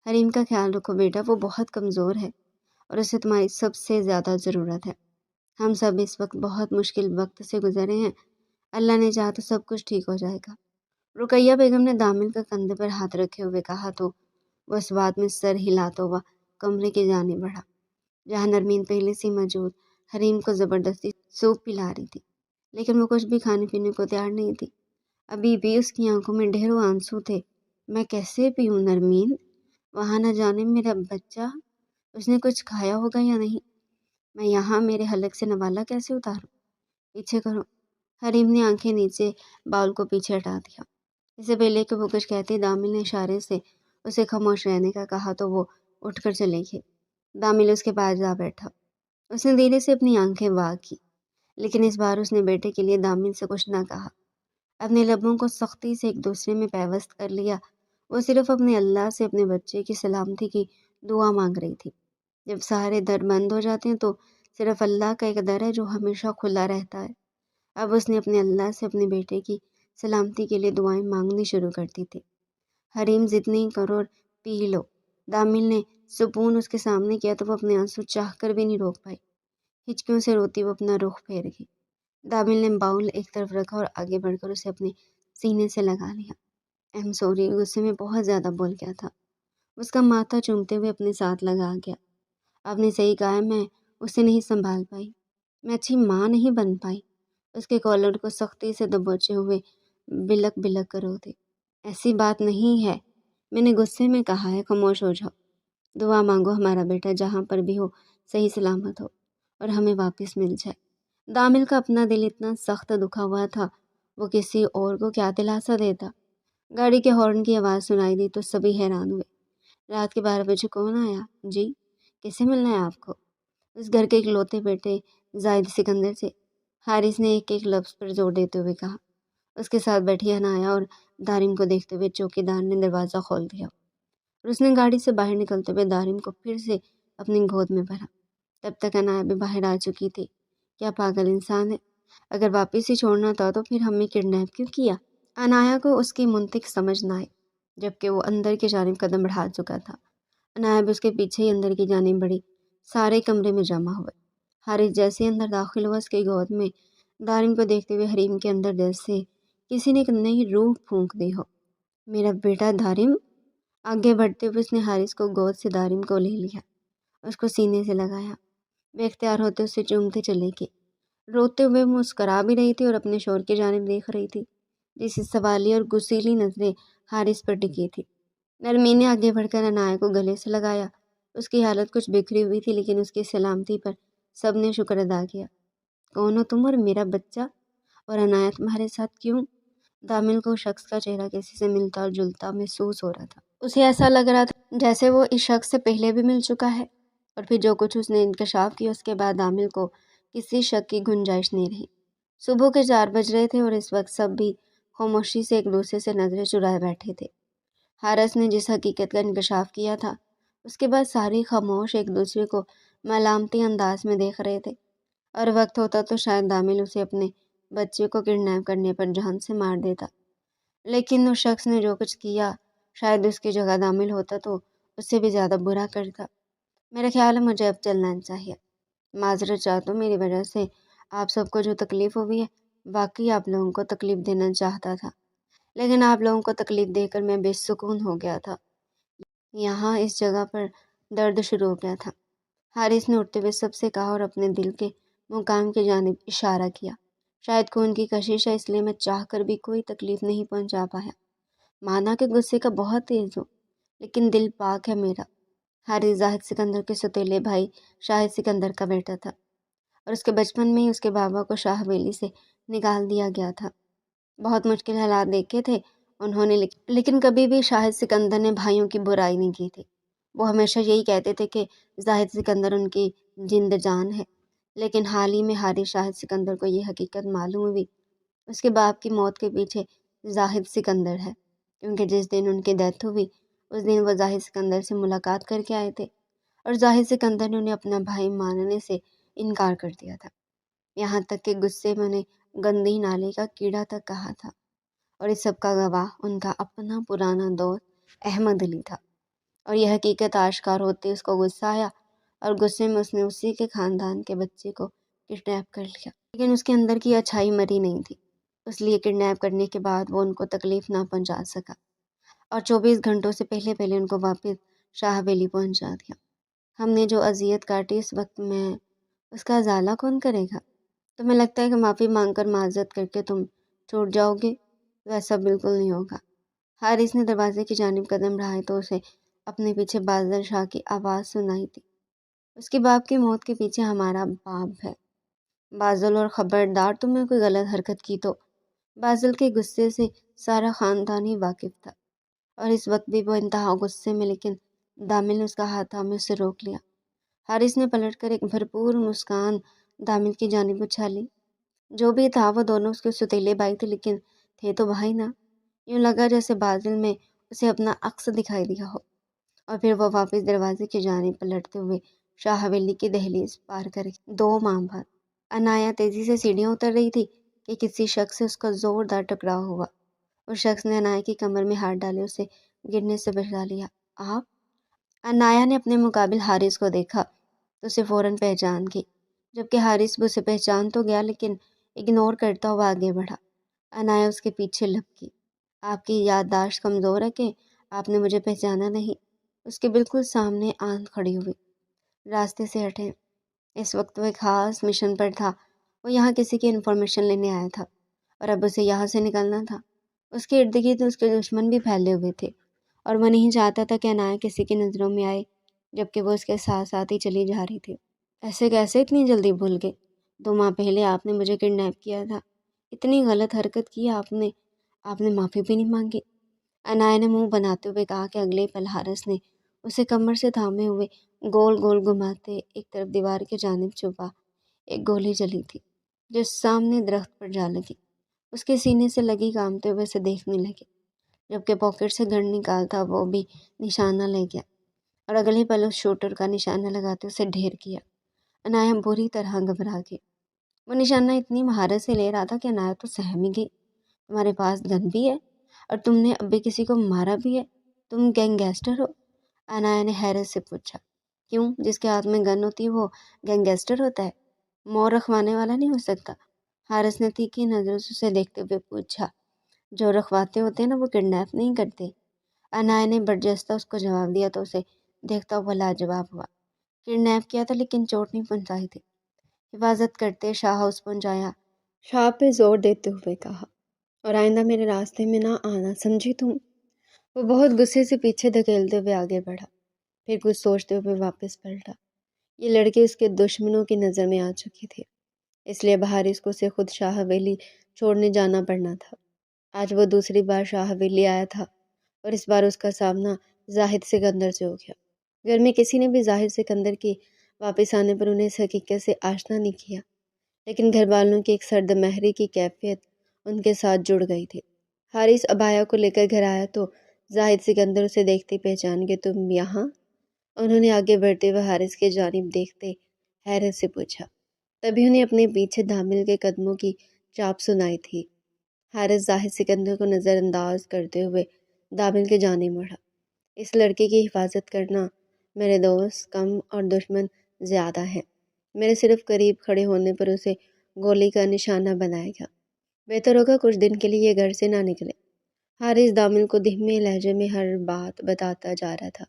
حریم کا خیال رکھو بیٹا، وہ بہت کمزور ہے اور اسے تمہاری سب سے زیادہ ضرورت ہے۔ ہم سب اس وقت بہت مشکل وقت سے گزرے ہیں، اللہ نے چاہا تو سب کچھ ٹھیک ہو جائے گا۔ رقیہ بیگم نے دامل کا کندھے پر ہاتھ رکھے ہوئے کہا تو وہ اس بات میں سر ہلاتا ہوا کمرے کی جانب بڑھا، جہاں نرمین پہلے سے موجود حریم کو زبردستی سوپ پلا رہی تھی، لیکن وہ کچھ بھی کھانے پینے کو تیار نہیں تھی۔ ابھی بھی اس کی آنکھوں میں ڈھیروں آنسو تھے۔ میں کیسے پیوں نرمین؟ وہاں نہ جانے میرا بچہ، اس نے کچھ کھایا ہوگا یا نہیں؟ میں یہاں میرے حلق سے نوالا کیسے اتاروں؟ پیچھے کرو۔ حریم نے آنکھیں نیچے باؤل کو پیچھے ہٹا دیا۔ اس سے پہلے کہ وہ کچھ کہتی دامل نے اشارے سے اسے خاموش رہنے کا کہا تو وہ اٹھ کر چلے گئے۔ دامل اس کے پاس جا بیٹھا۔ اس نے دھیرے سے اپنی آنکھیں وا کی، لیکن اس بار اس نے بیٹے کے لیے دامل سے کچھ نہ کہا۔ اپنے لبوں کو سختی سے ایک دوسرے میں پیوست کر لیا۔ وہ صرف اپنے اللہ سے اپنے بچے کی سلامتی کی دعا مانگ رہی تھی۔ جب سارے در بند ہو جاتے ہیں تو صرف اللہ کا ایک در ہے جو ہمیشہ کھلا رہتا ہے۔ اب اس نے اپنے اللہ سے اپنے بیٹے کی سلامتی کے لیے دعائیں مانگنی شروع کر دی تھی۔ حریم ضد نہیں کرو اور پی لو۔ دامل نے سپون اس کے سامنے کیا تو وہ اپنے آنسو چاہ کر بھی نہیں روک پائی۔ ہچکیوں سے روتی وہ اپنا رخ پھیر گئی۔ دامل نے باؤل ایک طرف رکھا اور آگے بڑھ کر اسے اپنے سینے سے لگا لیا۔ ایم سوری، غصے میں بہت زیادہ بول گیا تھا۔ اس کا ماتھا چومتے ہوئے اپنے ساتھ لگا گیا۔ آپ نے صحیح کہا ہے، میں اسے نہیں سنبھال پائی، میں اچھی ماں نہیں بن پائی۔ اس کے کالر کو سختی سے دبوچے ہوئے بلک بلک کر روتے۔ ایسی بات نہیں ہے، میں نے غصے میں کہا ہے، خاموش ہو جاؤ۔ دعا مانگو ہمارا بیٹا جہاں پر بھی ہو صحیح سلامت ہو اور ہمیں واپس مل جائے۔ دامل کا اپنا دل اتنا سخت دکھا ہوا تھا، وہ کسی اور کو کیا دلاسا دیتا۔ گاڑی کے ہارن کی آواز سنائی دی تو سبھی حیران ہوئے۔ رات کے 12 بجے کون آیا؟ جی، کسے ملنا ہے آپ کو؟ اس گھر کے اکلوتے بیٹے زاہد سکندر سے، حارث نے ایک ایک لفظ پر زور دیتے ہوئے کہا۔ اس کے ساتھ بیٹھی عنایا اور دارم کو دیکھتے ہوئے چوکیدار نے دروازہ کھول دیا اور اس نے گاڑی سے باہر نکلتے ہوئے دارم کو پھر سے اپنی گود میں بھرا۔ تب تک عنایا بھی باہر آ چکی تھی۔ کیا پاگل انسان ہے، اگر واپس ہی چھوڑنا تھا تو پھر ہمیں کڈنیپ کیوں کیا؟ عنایا کو اس کی منطق سمجھ نہ آئی، جبکہ وہ اندر کی جانب قدم بڑھا چکا تھا۔ عنایا بھی اس کے پیچھے ہی اندر کی جانب بڑھی، سارے کمرے میں جمع ہوئے۔ حارث جیسے اندر داخل ہوا، اس کی گود میں دارم کو دیکھتے ہوئے حریم کے اندر جیسے کسی نے ایک نئی روح پھونک دی ہو۔ میرا بیٹا دارم! آگے بڑھتے ہوئے اس نے حارث کو گود سے دارم کو لے لیا، اس کو سینے سے لگایا، بے اختیار ہوتے اسے چومتے چلے گئے۔ روتے ہوئے مسکرا بھی رہی تھی اور اپنے شوہر کی جانب دیکھ رہی تھی، جس کی سوالی اور غصیلی نظریں حارث پر ٹکی تھی۔ نرمین نے آگے بڑھ کر عنایا کو گلے سے لگایا۔ اس کی حالت کچھ بکھری ہوئی تھی، لیکن اس کی سلامتی پر سب نے شکر ادا کیا۔ کون ہو تم اور میرا بچہ؟ اور عنایا تمہارے ساتھ کیوں؟ دامل کو شخص کا چہرہ کسی سے ملتا اور جلتا محسوس ہو رہا تھا۔ اسے ایسا لگ رہا تھا جیسے وہ اس شخص سے پہلے بھی مل چکا ہے، اور پھر جو کچھ اس نے انکشاف کیا اس کے بعد دامل کو کسی شک کی گنجائش نہیں رہی۔ صبح کے 4 بج رہے تھے اور اس وقت سب بھی خاموشی سے ایک دوسرے سے نظریں چرائے بیٹھے تھے۔ حارث نے جس حقیقت کا انکشاف کیا تھا، اس کے بعد سارے خاموش ایک دوسرے کو ملامتی انداز میں دیکھ رہے تھے، اور وقت ہوتا تو شاید دامل اسے اپنے بچے کو کڈنیپ کرنے پر جان سے مار دیتا، لیکن اس شخص نے جو کچھ کیا، شاید اس کی جگہ دامل ہوتا تو اس سے بھی زیادہ برا کرتا۔ میرا خیال ہے مجھے اب چلنا چاہیے۔ معذرت چاہتا ہوں، میری وجہ سے آپ سب کو جو تکلیف ہوئی ہے، واقعی آپ لوگوں کو تکلیف دینا چاہتا تھا، لیکن آپ لوگوں کو تکلیف دے کر میں بے سکون ہو گیا تھا۔ یہاں اس جگہ پر درد شروع ہو گیا تھا۔ حارث نے اٹھتے ہوئے سب سے کہا اور اپنے دل کے مقام کی جانب اشارہ کیا۔ شاید خون کی کشش ہے، اس لیے میں چاہ کر بھی کوئی تکلیف نہیں پہنچا پایا۔ مانا کہ غصے کا بہت تیز ہوں، لیکن دل پاک ہے میرا۔ حارث زاہد سکندر کے سوتیلے بھائی شاہد سکندر کا بیٹا تھا، اور اس کے بچپن میں ہی اس کے بابا کو شاہ حویلی سے نکال دیا گیا تھا۔ بہت مشکل حالات دیکھے تھے انہوں نے، لیکن کبھی بھی شاہد سکندر نے بھائیوں کی برائی نہیں کی تھی۔ وہ ہمیشہ یہی کہتے تھے کہ زاہد سکندر ان کی جند جان ہے، لیکن حال ہی میں حارث شاہد سکندر کو یہ حقیقت معلوم ہوئی، اس کے باپ کی موت کے پیچھے زاہد سکندر ہے، کیونکہ جس دن ان کی ڈیتھ ہوئی اس دن وہ زاہد سکندر سے ملاقات کر کے آئے تھے، اور زاہد سکندر نے انہیں اپنا بھائی ماننے سے انکار کر دیا تھا، یہاں تک کہ غصے میں انہیں گندی نالے کا کیڑا تک کہا تھا۔ اور اس سب کا گواہ ان کا اپنا پرانا دوست احمد علی تھا، اور یہ حقیقت آشکار ہوتے اس کو غصہ آیا، اور غصے میں اس نے اسی کے خاندان کے بچے کو کڈنیپ کر لیا، لیکن اس کے اندر کی اچھائی مری نہیں تھی، اس لیے کڈنیپ کرنے کے بعد وہ ان کو تکلیف نہ پہنچا سکا، اور 24 گھنٹوں سے پہلے ان کو واپس شاہ حویلی پہنچا دیا۔ ہم نے جو اذیت کاٹی اس وقت میں اس کا ازالہ کون کرے گا؟ تمہیں لگتا ہے کہ معافی مانگ کر معذرت کر کے تم چھوٹ جاؤ گے؟ ویسا بالکل نہیں ہوگا۔ حارث نے دروازے کی جانب قدم بڑھائے تو اسے اپنے پیچھے بازل شاہ کی آواز سنائی تھی۔ اس کے باپ کی موت کے پیچھے ہمارا باپ ہے بازل، اور خبردار تم نے کوئی غلط حرکت کی تو۔ بازل کے غصے سے سارا خاندان ہی واقف تھا، اور اس وقت بھی وہ انتہا غصے میں، لیکن دامل نے اس کا ہاتھ تھامے اسے روک لیا۔ حارث نے پلٹ کر ایک بھرپور مسکان دامل کی جانب اچھالی۔ جو بھی تھا وہ دونوں اس کے ستیلے بھائی تھے، لیکن تھے تو بھائی نہ۔ یوں لگا جیسے بازل میں اسے اپنا عکس دکھائی دیا ہو، اور پھر وہ واپس دروازے کی جانب پلٹتے ہوئے شاہ حویلی کی دہلیز پار کرے۔ 2 ماہ بعد عنایا تیزی سے سیڑھیاں اتر رہی تھی کہ کسی شخص سے اس کا زوردار ٹکراؤ ہوا۔ اس شخص نے عنایا کی کمر میں ہاتھ ڈالے اسے گرنے سے بچا لیا۔ آپ؟ عنایا نے اپنے مقابل حارث کو دیکھا تو اسے فوراً پہچان گئی، جبکہ حارث بھی اسے پہچان تو گیا لیکن اگنور کرتا ہوا آگے بڑھا۔ عنایا اس کے پیچھے لپکی۔ آپ کی یادداشت کمزور ہے کہ آپ نے مجھے پہچانا نہیں؟ اس کے بالکل سامنے آن کھڑی ہوئی۔ راستے سے ہٹیں، اس وقت وہ ایک خاص مشن پر تھا، وہ یہاں کسی کی انفارمیشن لینے آیا تھا، اور اب اسے یہاں سے نکلنا تھا۔ اس کے ارد گرد اس کے دشمن بھی پھیلے ہوئے تھے، اور وہ نہیں چاہتا تھا کہ عنایا کسی کی نظروں میں آئے، جبکہ وہ اس کے ساتھ ساتھ ہی چلی جا رہی تھی۔ ایسے کیسے اتنی جلدی بھول گئے؟ 2 ماہ پہلے آپ نے مجھے کڈنیپ کیا تھا، اتنی غلط حرکت کی آپ نے معافی بھی نہیں مانگی۔ عنایا نے منہ بناتے ہوئے کہا کہ اگلے پل حارث نے اسے کمر سے تھامے ہوئے گول گول گھماتے ایک طرف دیوار کی جانب چھپا ایک گولی چلی تھی جو سامنے درخت پر جا لگی۔ اس کے سینے سے لگی کامتے ہوئے اسے دیکھنے لگے، جبکہ پاکٹ سے گن نکالتا وہ بھی نشانہ لے گیا اور اگلے پل اس شوٹر کا نشانہ لگاتے اسے ڈھیر کیا۔ عنایا بری طرح گھبرا گئی۔ وہ نشانہ اتنی مہارت سے لے رہا تھا کہ عنایا تو سہم ہی گئی۔ تمہارے پاس گن بھی ہے اور تم نے ابھی کسی کو مارا بھی ہے، تم گینگسٹر ہو؟ عنایا نے حیرت سے پوچھا۔ کیوں؟ جس کے ہاتھ میں گن ہوتی ہے وہ گینگسٹر ہوتا ہے؟ مور رکھوانے والا نہیں ہو سکتا؟ حارث نے تیکھی نظروں سے اسے دیکھتے ہوئے پوچھا۔ جو رکھواتے ہوتے ہیں نا وہ کڈنیپ نہیں کرتے۔ عنایا نے برجستہ اس کو جواب دیا تو اسے دیکھتا ہوا لاجواب ہوا۔ کڈنیپ کیا تھا لیکن چوٹ نہیں پہنچائی تھی۔ حفاظت کرتے شاہ ہاؤس پہنچایا، شاہ پہ زور دیتے ہوئے کہا، اور آئندہ میرے راستے میں نہ آنا، سمجھی تم؟ وہ بہت غصے سے پیچھے دھکیلتے ہوئے آگے بڑھا، پھر کچھ سوچتے ہوئے واپس پلٹا۔ یہ لڑکی اس کے دشمنوں کی نظر میں آ چکی تھی، اس لیے اب حارث کو اسے خود شاہ حویلی چھوڑنے جانا پڑنا تھا۔ آج وہ دوسری بار شاہ حویلی آیا تھا اور اس بار اس کا سامنا زاہد سکندر سے ہو گیا۔ گھر میں کسی نے بھی زاہد سکندر کی واپس آنے پر انہیں اس حقیقت سے آشنا نہیں کیا، لیکن گھر والوں کی ایک سرد مہری کی کیفیت ان کے ساتھ جڑ گئی تھی۔ حارث ابایا کو لے کر گھر آیا تو زاہد سکندر اسے دیکھتے پہچان کے تم یہاں؟ انہوں نے آگے بڑھتے ہوئے حارث کی جانب دیکھتے حیرت سے پوچھا۔ تبھی انہیں اپنے پیچھے دھامل کے قدموں کی چاپ سنائی تھی۔ حارث زاہد سکندر کو نظر انداز کرتے ہوئے دامل کے جانب بڑھا۔ اس لڑکے کی حفاظت کرنا، میرے دوست کم اور دشمن زیادہ ہیں، میرے صرف قریب کھڑے ہونے پر اسے گولی کا نشانہ بنائے گا۔ بہتر ہوگا کچھ دن کے لیے یہ گھر سے نہ نکلے۔ حارث دامل کو دھیمے لہجے میں ہر بات بتاتا جا رہا تھا،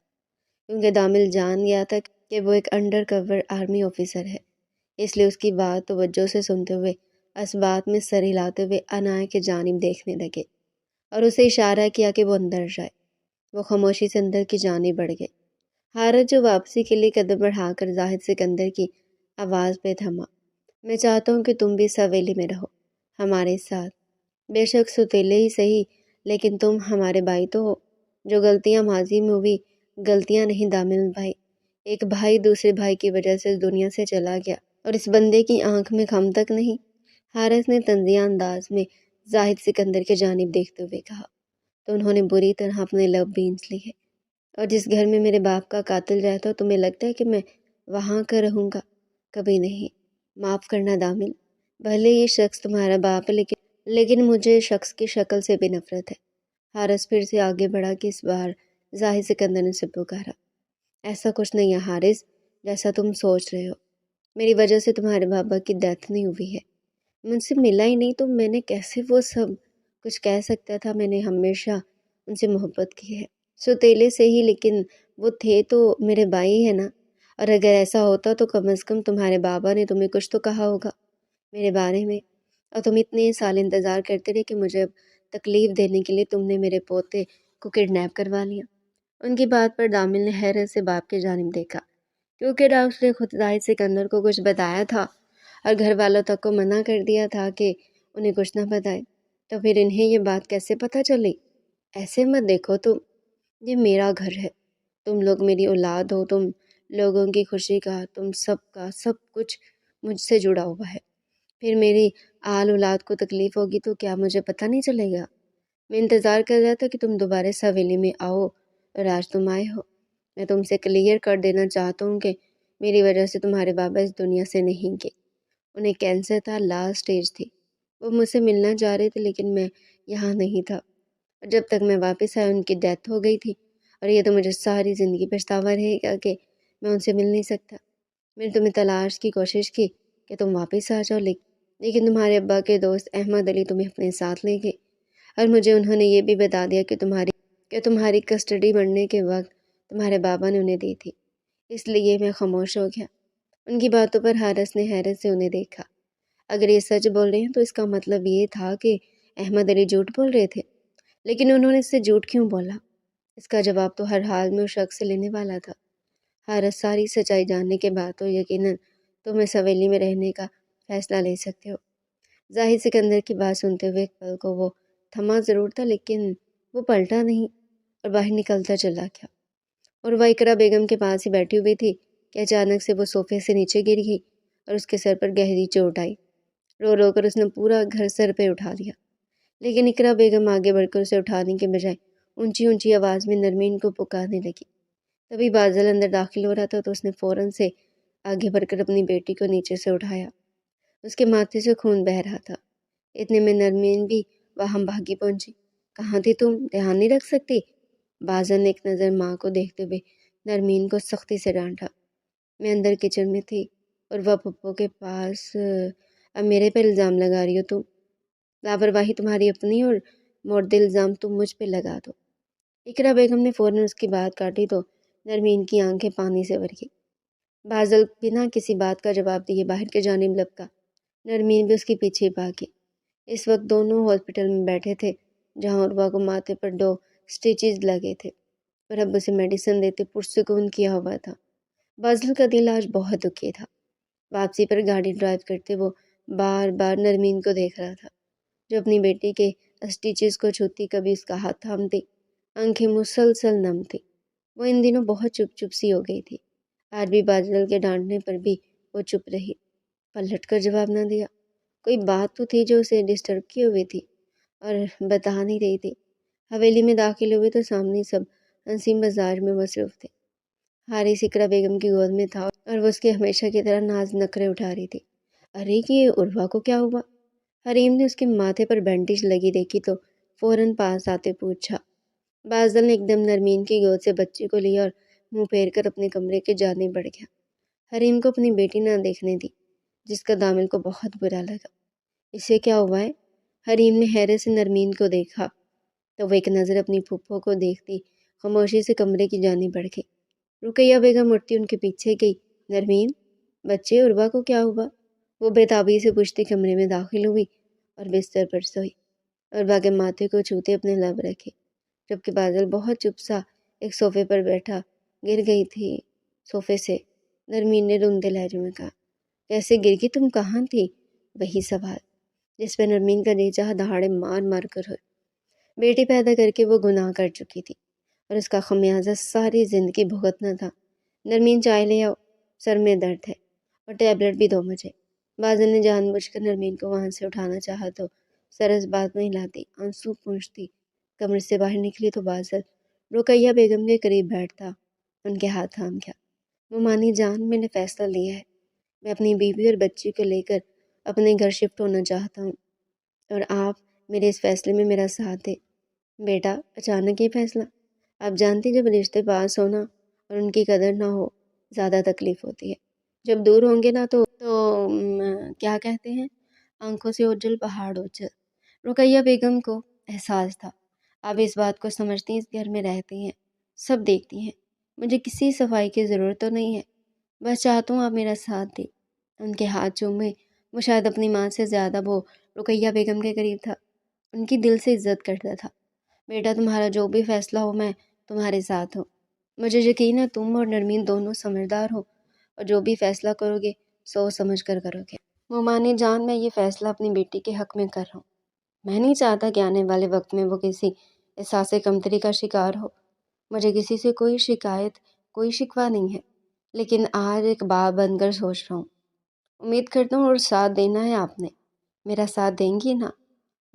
کیونکہ دامل جان گیا تھا کہ وہ ایک انڈر کور آرمی آفیسر ہے، اس لیے اس کی بات توجہ سے سنتے ہوئے اس بات میں سر ہلاتے ہوئے عنایا کی جانب دیکھنے لگے اور اسے اشارہ کیا کہ وہ اندر جائے۔ وہ خاموشی سے اندر کی جانب بڑھ گئے۔ حارث جو واپسی کے لیے قدم بڑھا کر زاہد سکندر کی آواز پہ تھما، میں چاہتا ہوں کہ تم بھی اس حویلی میں رہو ہمارے ساتھ، بے شک ستیلے ہی صحیح، لیکن تم ہمارے بھائی تو ہو۔ جو غلطیاں ماضی میں ہوئی غلطیاں نہیں دامل بھائی، ایک بھائی دوسرے بھائی کی وجہ سے اس دنیا سے چلا گیا اور اس بندے کی آنکھ میں خم تک نہیں۔ حارث نے طنزیہ انداز میں زاہد سکندر کی جانب دیکھتے ہوئے کہا، تو انہوں نے بری طرح اپنے لب بھینچ لی ہے، اور جس گھر میں میرے باپ کا قاتل رہتا ہو تمہیں لگتا ہے کہ میں وہاں کا رہوں گا؟ کبھی نہیں۔ معاف کرنا دامل، بھلے یہ شخص تمہارا باپ ہے لیکن مجھے شخص کی شکل سے بھی نفرت ہے۔ حارث پھر سے آگے بڑھا کہ اس بار زاہد سکندر نے اسے پکارا۔ ایسا کچھ نہیں ہے حارث جیسا تم سوچ رہے ہو، میری وجہ سے تمہارے بابا کی ڈیتھ نہیں ہوئی ہے، مجھ سے ملا ہی نہیں تو میں نے کیسے وہ سب کچھ کہہ سکتا تھا؟ میں نے ہمیشہ ان سے محبت کی ہے، سوتیلے سے ہی، لیکن وہ تھے تو میرے بھائی ہے نا، اور اگر ایسا ہوتا تو کم از کم تمہارے بابا نے تمہیں کچھ تو کہا ہوگا میرے بارے میں، اور تم اتنے سال انتظار کرتے رہے کہ مجھے تکلیف دینے کے لیے تم نے میرے پوتے کو کڈنیپ کروا لیا۔ ان کی بات پر دامل نے حیرت سے باپ کی جانب دیکھا، کیونکہ راؤس نے خود زاہد سکندر کو کچھ بتایا تھا اور گھر والوں تک کو منع کر دیا تھا کہ انہیں کچھ نہ بتائے، تو پھر انہیں یہ بات کیسے پتہ چلی؟ ایسے مت دیکھو تم، یہ میرا گھر ہے، تم لوگ میری اولاد ہو، تم لوگوں کی خوشی تم سب کا سب کچھ مجھ سے جڑا ہوا ہے، پھر میری آل اولاد کو تکلیف ہوگی تو کیا مجھے پتہ نہیں چلے گا؟ میں انتظار کر رہا تھا کہ تم دوبارہ اس حویلی میں آؤ اور آج تم آئے ہو۔ میں تم سے کلیئر کر دینا چاہتا ہوں کہ میری وجہ سے تمہارے بابا اس دنیا سے نہیں گئے، انہیں کینسر تھا، لاسٹ سٹیج تھی، وہ مجھ سے ملنا چاہ رہے تھے لیکن میں یہاں نہیں تھا، اور جب تک میں واپس آیا ان کی ڈیتھ ہو گئی تھی، اور یہ تو مجھے ساری زندگی پچھتاوا رہے گا کہ میں ان سے مل نہیں سکتا۔ میں نے تمہیں تلاش کی کوشش کی کہ تم واپس آ جاؤ، لیکن تمہارے ابا کے دوست احمد علی تمہیں اپنے ساتھ لے گئے، اور مجھے انہوں نے یہ بھی بتا دیا کہ تمہاری کسٹڈی بڑھنے کے وقت تمہارے بابا نے انہیں دی تھی، اس لیے میں خاموش ہو گیا۔ ان کی باتوں پر حارث نے حیرت سے انہیں دیکھا۔ اگر یہ سچ بول رہے ہیں تو اس کا مطلب یہ تھا کہ احمد علی جھوٹ بول رہے تھے، لیکن انہوں نے اس سے جھوٹ کیوں بولا؟ اس کا جواب تو ہر حال میں اس شخص سے لینے والا تھا۔ حارث، ساری سچائی جاننے کے بعد تو یقیناً تم اس حویلی میں رہنے کا فیصلہ لے سکتے ہو۔ زاہد سکندر کی بات سنتے ہوئے ایک پل کو وہ تھما ضرور تھا، لیکن وہ پلٹا نہیں اور باہر نکلتا چلا گیا۔ اور وہ اقرا بیگم کے پاس ہی بیٹھی ہوئی تھی کہ اچانک سے وہ صوفے سے نیچے گر گئی اور اس کے سر پر گہری چوٹ آئی۔ رو رو کر اس نے پورا گھر سر پہ اٹھا لیا، لیکن اقرا بیگم آگے بڑھ کر اسے اٹھانے کے بجائے اونچی اونچی آواز میں نرمین کو پکارنے لگی۔ تبھی بادل اندر داخل ہو رہا تھا تو اس نے فوراً سے آگے بڑھ کر اپنی بیٹی کو نیچے سے اٹھایا۔ اس کے ماتھے سے خون بہہ رہا تھا۔ اتنے میں نرمین بھی وہاں بھاگی پہنچی۔ کہاں تھی تم؟ دھیان نہیں رکھ سکتی؟ بازل نے ایک نظر ماں کو دیکھتے ہوئے نرمین کو سختی سے ڈانٹا۔ میں اندر کچن میں تھی اور وہ پھپھو کے پاس۔ اب میرے پہ الزام لگا رہی ہو تم؟ لاپرواہی تمہاری اپنی اور مورد الزام تم مجھ پہ لگا دو۔ اقرا بیگم نے فوراً اس کی بات کاٹی تو نرمین کی آنکھیں پانی سے بھر گئی۔ بازل بنا کسی بات کا جواب دیے باہر کی جانب لپکا۔ نرمین بھی اس کے پیچھے بھاگی۔ اس وقت دونوں ہاسپٹل میں بیٹھے تھے، جہاں عروہ کو ماتھے پر 2 سٹیچز لگے تھے اور اب اسے میڈیسن دیتے پرسکون کیا ہوا تھا۔ بازل کا دل آج بہت دکھی تھا۔ واپسی پر گاڑی ڈرائیو کرتے وہ بار بار نرمین کو دیکھ رہا تھا، جو اپنی بیٹی کے سٹیچز کو چھوتی، کبھی اس کا ہاتھ تھامتی، آنکھیں مسلسل نم تھی۔ وہ ان دنوں بہت چپ چپ سی ہو گئی تھی۔ آج بھی بازل کے ڈانٹنے پر بھی وہ چپ رہی، پلٹ کر جواب نہ دیا۔ کوئی بات تو تھی جو اسے ڈسٹرب کیے ہوئے تھی اور بتا نہیں رہی تھی۔ حویلی میں داخل ہوئے تو سامنے سب ہنسی مزاج میں مصروف تھے۔ حارث اقرا بیگم کی گود میں تھا اور وہ اس کے ہمیشہ کی طرح ناز نخرے اٹھا رہی تھی۔ ارے یہ عروہ کو کیا ہوا؟ حریم نے اس کے ماتھے پر بینڈیج لگی دیکھی تو فوراً پاس آتے پوچھا۔ بازل نے ایک دم نرمین کی گود سے بچی کو لیا اور منہ پھیر کر اپنے کمرے کے جانب بڑھ گیا۔ حریم کو اپنی بیٹی نہ دیکھنے دی، جس کا دامل کو بہت برا لگا۔ اسے کیا ہوا ہے؟ حریم نے حیرت سے نرمین کو دیکھا تو وہ ایک نظر اپنی پھپھو کو دیکھتی خاموشی سے کمرے کی جانب بڑھ گئی۔ رقیہ بیگم اٹھتی ان کے پیچھے گئی۔ نرمین، بچے عروہ کو کیا ہوا؟ وہ بے تابی سے پوچھتی کمرے میں داخل ہوئی اور بستر پر سوئی۔ عروہ کے ماتھے کو چھوتے اپنے لب رکھے، جبکہ بازل بہت چپ سا ایک صوفے پر بیٹھا۔ گر گئی تھی صوفے سے؟ نرمین نے روندے لہجے میں کہا۔ کیسے گر گئی؟ تم کہاں تھی؟ وہی سوال جس پہ نرمین کا جی چاہا دہاڑے مار مار کر ہوئے۔ بیٹی پیدا کر کے وہ گناہ کر چکی تھی اور اس کا خمیازہ ساری زندگی بھگتنا تھا۔ نرمین چائے لے آؤ، سر میں درد ہے، اور ٹیبلٹ بھی دو مجھے۔ بازل نے جان بوجھ کر نرمین کو وہاں سے اٹھانا چاہا تو سرس بات نہیں لاتی، آنسو پونچھتی کمرے سے باہر نکلی تو بازل رقیہ بیگم کے قریب بیٹھتا ان کے ہاتھ تھام گیا۔ ممانی جان، میں نے فیصلہ لیا ہے۔ میں اپنی بیوی اور بچی کو لے کر اپنے گھر شفٹ ہونا چاہتا ہوں اور آپ میرے اس فیصلے میں میرا ساتھ دیں۔ بیٹا، اچانک یہ فیصلہ؟ آپ جانتی جب رشتے پاس ہونا اور ان کی قدر نہ ہو زیادہ تکلیف ہوتی ہے۔ جب دور ہوں گے نا تو کیا کہتے ہیں، آنکھوں سے اوجھل پہاڑ اوجھل۔ رقیہ بیگم کو احساس تھا، آپ اس بات کو سمجھتی ہیں، اس گھر میں رہتی ہیں، سب دیکھتی ہیں، مجھے کسی صفائی کی ضرورت تو نہیں ہے، بس چاہتا ہوں آپ میرا ساتھ دیں۔ ان کے ہاتھ چومے، وہ شاید اپنی ماں سے زیادہ وہ رقیہ بیگم کے قریب تھا، ان کی دل سے عزت کرتا تھا۔ بیٹا، تمہارا جو بھی فیصلہ ہو میں تمہارے ساتھ ہوں۔ مجھے یقین ہے تم اور نرمین دونوں سمجھدار ہو اور جو بھی فیصلہ کرو گے سوچ سمجھ کر کرو گے۔ ممانی جان، میں یہ فیصلہ اپنی بیٹی کے حق میں کر رہا ہوں۔ میں نہیں چاہتا کہ آنے والے وقت میں وہ کسی احساس کمتری کا شکار ہو۔ مجھے کسی سے کوئی شکایت، کوئی شکوہ نہیں ہے، لیکن آج ایک باپ بن کر سوچ رہا ہوں۔ امید کرتا ہوں اور ساتھ دینا ہے آپ نے، میرا ساتھ دیں گی نا؟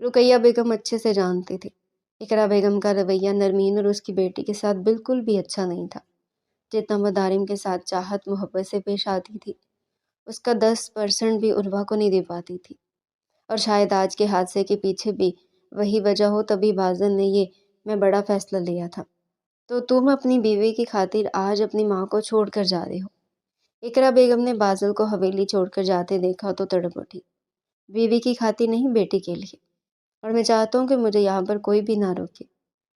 رقیہ بیگم اچھے سے جانتی تھی اقرا بیگم کا رویہ نرمین اور اس کی بیٹی کے ساتھ بالکل بھی اچھا نہیں تھا۔ جتنا وہ دارم کے ساتھ چاہت محبت سے پیش آتی تھی، اس کا 10% بھی عروہ کو نہیں دے پاتی تھی، اور شاید آج کے حادثے کے پیچھے بھی وہی وجہ ہو، تبھی بازل نے یہ میں بڑا فیصلہ لیا تھا۔ تو تم اپنی بیوی کی خاطر آج اپنی ماں کو چھوڑ کر جا رہے ہو؟ اقرا بیگم نے بازل کو حویلی چھوڑ کر جاتے دیکھا تو تڑپ اٹھی۔ بیوی کی خاطر نہیں، بیٹی کے لیے، اور میں چاہتا ہوں کہ مجھے یہاں پر کوئی بھی نہ روکے،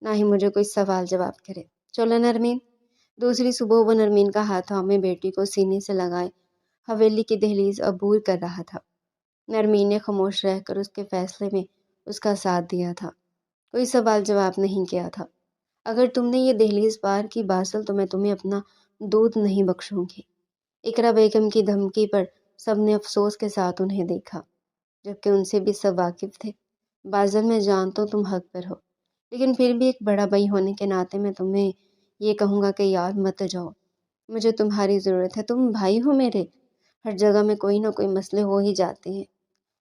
نہ ہی مجھے کوئی سوال جواب کرے۔ چلو نرمین۔ دوسری صبح وہ نرمین کا ہاتھ تھامے بیٹی کو سینے سے لگائے حویلی کی دہلیز عبور کر رہا تھا۔ نرمین نے خاموش رہ کر اس کے فیصلے میں اس کا ساتھ دیا تھا، کوئی سوال جواب نہیں کیا تھا۔ اگر تم نے یہ دہلیز پار کی بازل تو میں تمہیں اپنا دودھ نہیں بخشوں گی۔ اقرا بیگم کی دھمکی پر سب نے افسوس کے ساتھ انہیں دیکھا، جبکہ ان سے بھی سب واقف تھے۔ بازل، میں جانتا ہوں تم حق پر ہو، لیکن پھر بھی ایک بڑا بھائی ہونے کے ناطے میں تمہیں یہ کہوں گا کہ یاد مت جاؤ، مجھے تمہاری ضرورت ہے، تم بھائی ہو میرے۔ ہر جگہ میں کوئی نہ کوئی مسئلے ہو ہی جاتے ہیں،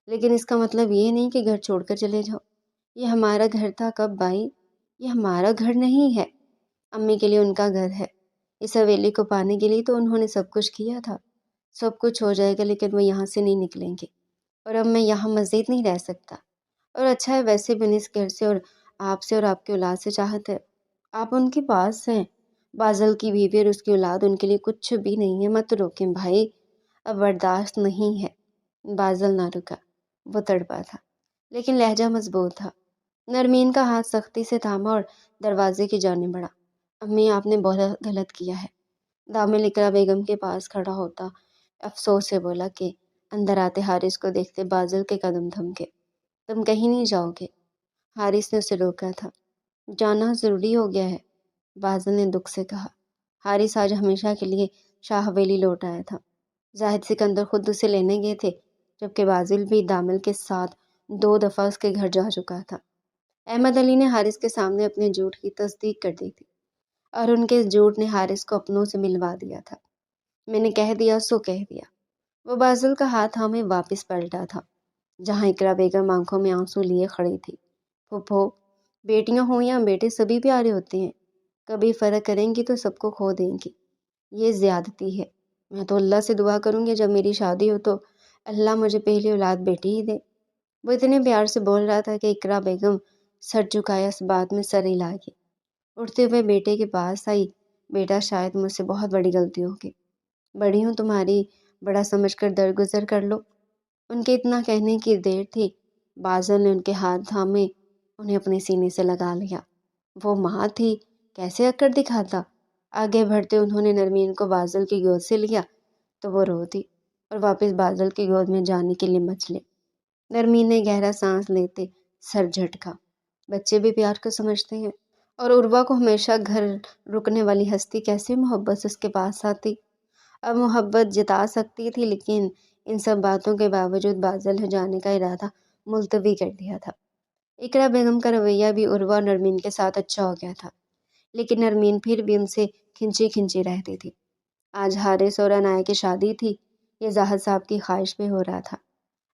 لیکن اس کا مطلب یہ نہیں کہ گھر چھوڑ کر چلے جاؤ۔ یہ ہمارا گھر تھا کب بھائی؟ یہ ہمارا گھر نہیں ہے، امی کے لیے ان کا گھر ہے۔ اس حویلی کو پانے کے لیے تو انہوں نے سب کچھ کیا تھا۔ سب کچھ ہو جائے گا لیکن وہ یہاں سے نہیں نکلیں گے، اور اب میں یہاں مزید نہیں رہ سکتا۔ اور اچھا ہے، ویسے بھی انہیں اس گھر سے اور آپ کی اولاد سے چاہت ہے۔ آپ ان کے پاس ہیں۔ بازل کی بیوی اور اس کی اولاد ان کے لیے کچھ بھی نہیں ہے، مت روکیں بھائی، اب برداشت نہیں ہے۔ بازل نہ رکا، وہ تڑپا تھا لیکن لہجہ مضبوط تھا۔ نرمین کا ہاتھ سختی سے تھاما اور دروازے کی جانب بڑھا۔ امی، آپ نے بہت غلط کیا ہے، دامل اقرا بیگم کے پاس کھڑا ہوتا افسوس سے بولا کہ اندر آتے حارث کو دیکھتے بازل کے قدم تھمکے۔ تم کہیں نہیں جاؤ گے؟ حارث نے اسے روکا تھا۔ جانا ضروری ہو گیا ہے، بازل نے دکھ سے کہا۔ حارث آج ہمیشہ کے لیے شاہ حویلی لوٹ آیا تھا۔ زاہد سکندر خود اسے لینے گئے تھے، جبکہ بازل بھی دامل کے ساتھ 2 دفعہ اس کے گھر جا چکا تھا۔ احمد علی نے حارث کے سامنے اپنے جھوٹ کی تصدیق کر دی تھی، اور ان کے جھوٹ نے حارث کو اپنوں سے ملوا دیا تھا۔ میں نے کہہ دیا سو کہہ دیا۔ وہ بازل کا ہاتھ تھامے واپس پلٹا تھا، جہاں اقرا بیگم آنکھوں میں آنسو لیے کھڑی تھی۔ پھپھو، بیٹیاں ہوں یا بیٹے سبھی پیارے ہوتے ہیں، کبھی فرق کریں گی تو سب کو کھو دیں گی، یہ زیادتی ہے۔ میں تو اللہ سے دعا کروں گی جب میری شادی ہو تو اللہ مجھے پہلی اولاد بیٹی ہی دے۔ وہ اتنے پیار سے بول رہا تھا کہ اقرا بیگم سر جھکایا اس بات میں سر ہلا گئی۔ اٹھتے ہوئے بیٹے کے پاس آئی۔ بیٹا، شاید مجھ سے بہت بڑی غلطی ہوگی، بڑی ہوں تمہاری، بڑا سمجھ کر درگزر کر لو۔ ان کے اتنا کہنے کی دیر تھی، بازل نے ان کے ہاتھ تھامے انہیں اپنے سینے سے لگا لیا۔ وہ ماں تھی، کیسے اکڑ دکھاتا۔ آگے بڑھتے انہوں نے نرمین کو بازل کی گود سے لیا تو وہ رو دی اور واپس بازل کی گود میں جانے کے لیے مچلے۔ نرمین نے گہرا سانس لیتے سر جھٹکا۔ بچے بھی پیار کو سمجھتے ہیں، اور عروہ کو ہمیشہ گھر رکنے والی ہستی کیسے محبت سے اس کے پاس آتی۔ اب محبت جتا سکتی تھی، لیکن ان سب باتوں کے باوجود بازل نے جانے کا ارادہ ملتوی کر دیا تھا۔ اقرا بیگم کا رویہ بھی عروہ اور نرمین کے ساتھ اچھا ہو گیا تھا، لیکن نرمین پھر بھی ان سے کھنچی کھنچی رہتی تھی۔ آج حارث اور عنایا کی شادی تھی، یہ زاہد صاحب کی خواہش پہ ہو رہا تھا۔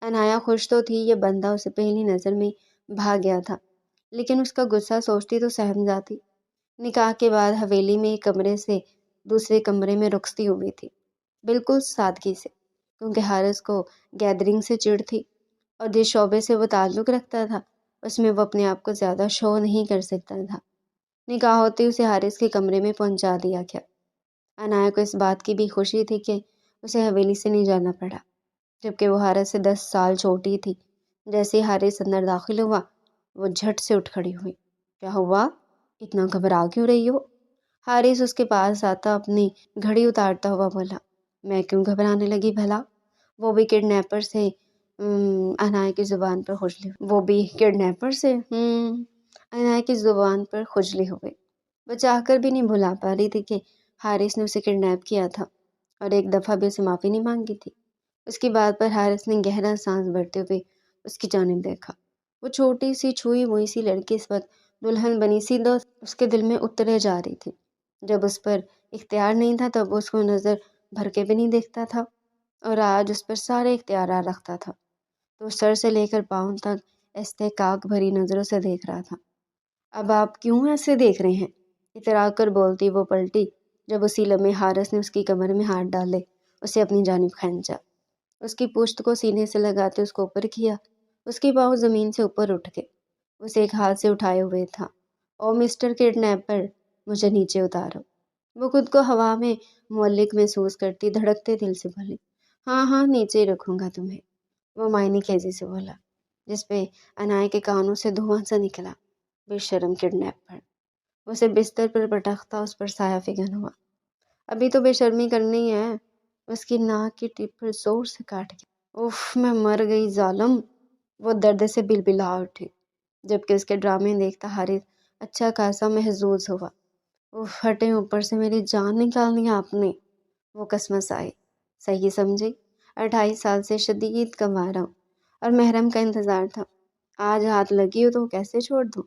عنایا خوش تو تھی، یہ بندہ اسے پہلی نظر میں بھا گیا تھا، لیکن اس کا غصہ سوچتی تو سہم جاتی۔ نکاح کے بعد حویلی میں ایک کمرے سے دوسرے کمرے میں رخصتی ہوئی تھی، بالکل سادگی سے، کیونکہ حارث کو گیدرنگ سے چڑ تھی، اور جس شعبے سے وہ تعلق رکھتا تھا اس میں وہ اپنے آپ کو زیادہ شو نہیں کر سکتا تھا۔ نکاح ہوتے اسے حارث کے کمرے میں پہنچا دیا گیا۔ عنایا کو اس بات کی بھی خوشی تھی کہ اسے حویلی سے نہیں جانا پڑا، جبکہ وہ حارث سے 10 سال چھوٹی تھی۔ جیسے ہی حارث اندر داخل ہوا، وہ جھٹ سے اٹھ کھڑی ہوئی۔ کیا ہوا؟ اتنا گھبرا کیوں رہی ہو؟ حارث اس کے پاس آتا اپنی گھڑی اتارتا ہوا بولا۔ میں کیوں گھبرانے لگی بھلا؟ وہ بھی کڈنیپر سے عنایا کی زبان پر کھجلی ہو گئی۔ وہ چاہ کر بھی نہیں بھلا پا رہی تھی کہ حارث نے اسے کڈنیپ کیا تھا، اور ایک دفعہ بھی اسے معافی نہیں مانگی تھی۔ اس کی بات پر حارث نے گہرا سانس بھرتے ہوئے اس کی جانب دیکھا۔ وہ چھوٹی سی چھوئی ہوئی سی لڑکی اس وقت دلہن بنی سی دوست اس کے دل میں اترے جا رہی تھی۔ جب اس پر اختیار نہیں تھا تب وہ اس کو نظر بھر کے بھی نہیں دیکھتا تھا، اور آج اس پر سارے اختیارات رکھتا تھا، تو سر سے لے کر پاؤں تک استحقاق بھری نظروں سے دیکھ رہا تھا۔ اب آپ کیوں ایسے دیکھ رہے ہیں؟ اتراک کر بولتی وہ پلٹی، جب اسی لمحے حارث نے اس کی کمر میں ہاتھ ڈالے اسے اپنی جانب کھینچا۔ اس کی پشت کو سینے سے لگاتے اس کو اوپر کیا۔ اس کے پاؤں زمین سے اوپر اٹھ گئے۔ اسے ایک ہاتھ سے اٹھائے ہوئے تھا۔ او مسٹر کڈنیپر، مجھے نیچے اتارو۔ وہ خود کو ہوا میں معلق محسوس کرتی دھڑکتے دل سے بولی، ہاں ہاں نیچے ہی رکھوں گا تمہیں۔ وہ معنی خیزی سے بولا، جس پہ عنایا کے کانوں سے دھواں سا نکلا۔ بے شرم کڈنیپر۔ اسے بستر پر پٹختا اس پر سایہ فگن ہوا۔ ابھی تو بے شرمی کرنی ہے۔ اس کی ناک کی ٹپ پر زور سے کاٹ گیا۔ اف، میں مر گئی ظالم۔ وہ درد سے بلبلا اٹھی، جبکہ اس کے ڈرامے دیکھتا حارث اچھا خاصا محظوظ ہوا۔ اف، ہٹے اوپر سے، میری جان نکال دی آپ نے۔ وہ کسمس آئی۔ صحیح سمجھی؟ 28 سال سے شدید کنوارا ہوں اور محرم کا انتظار تھا۔ آج ہاتھ لگی ہو تو کیسے چھوڑ دوں؟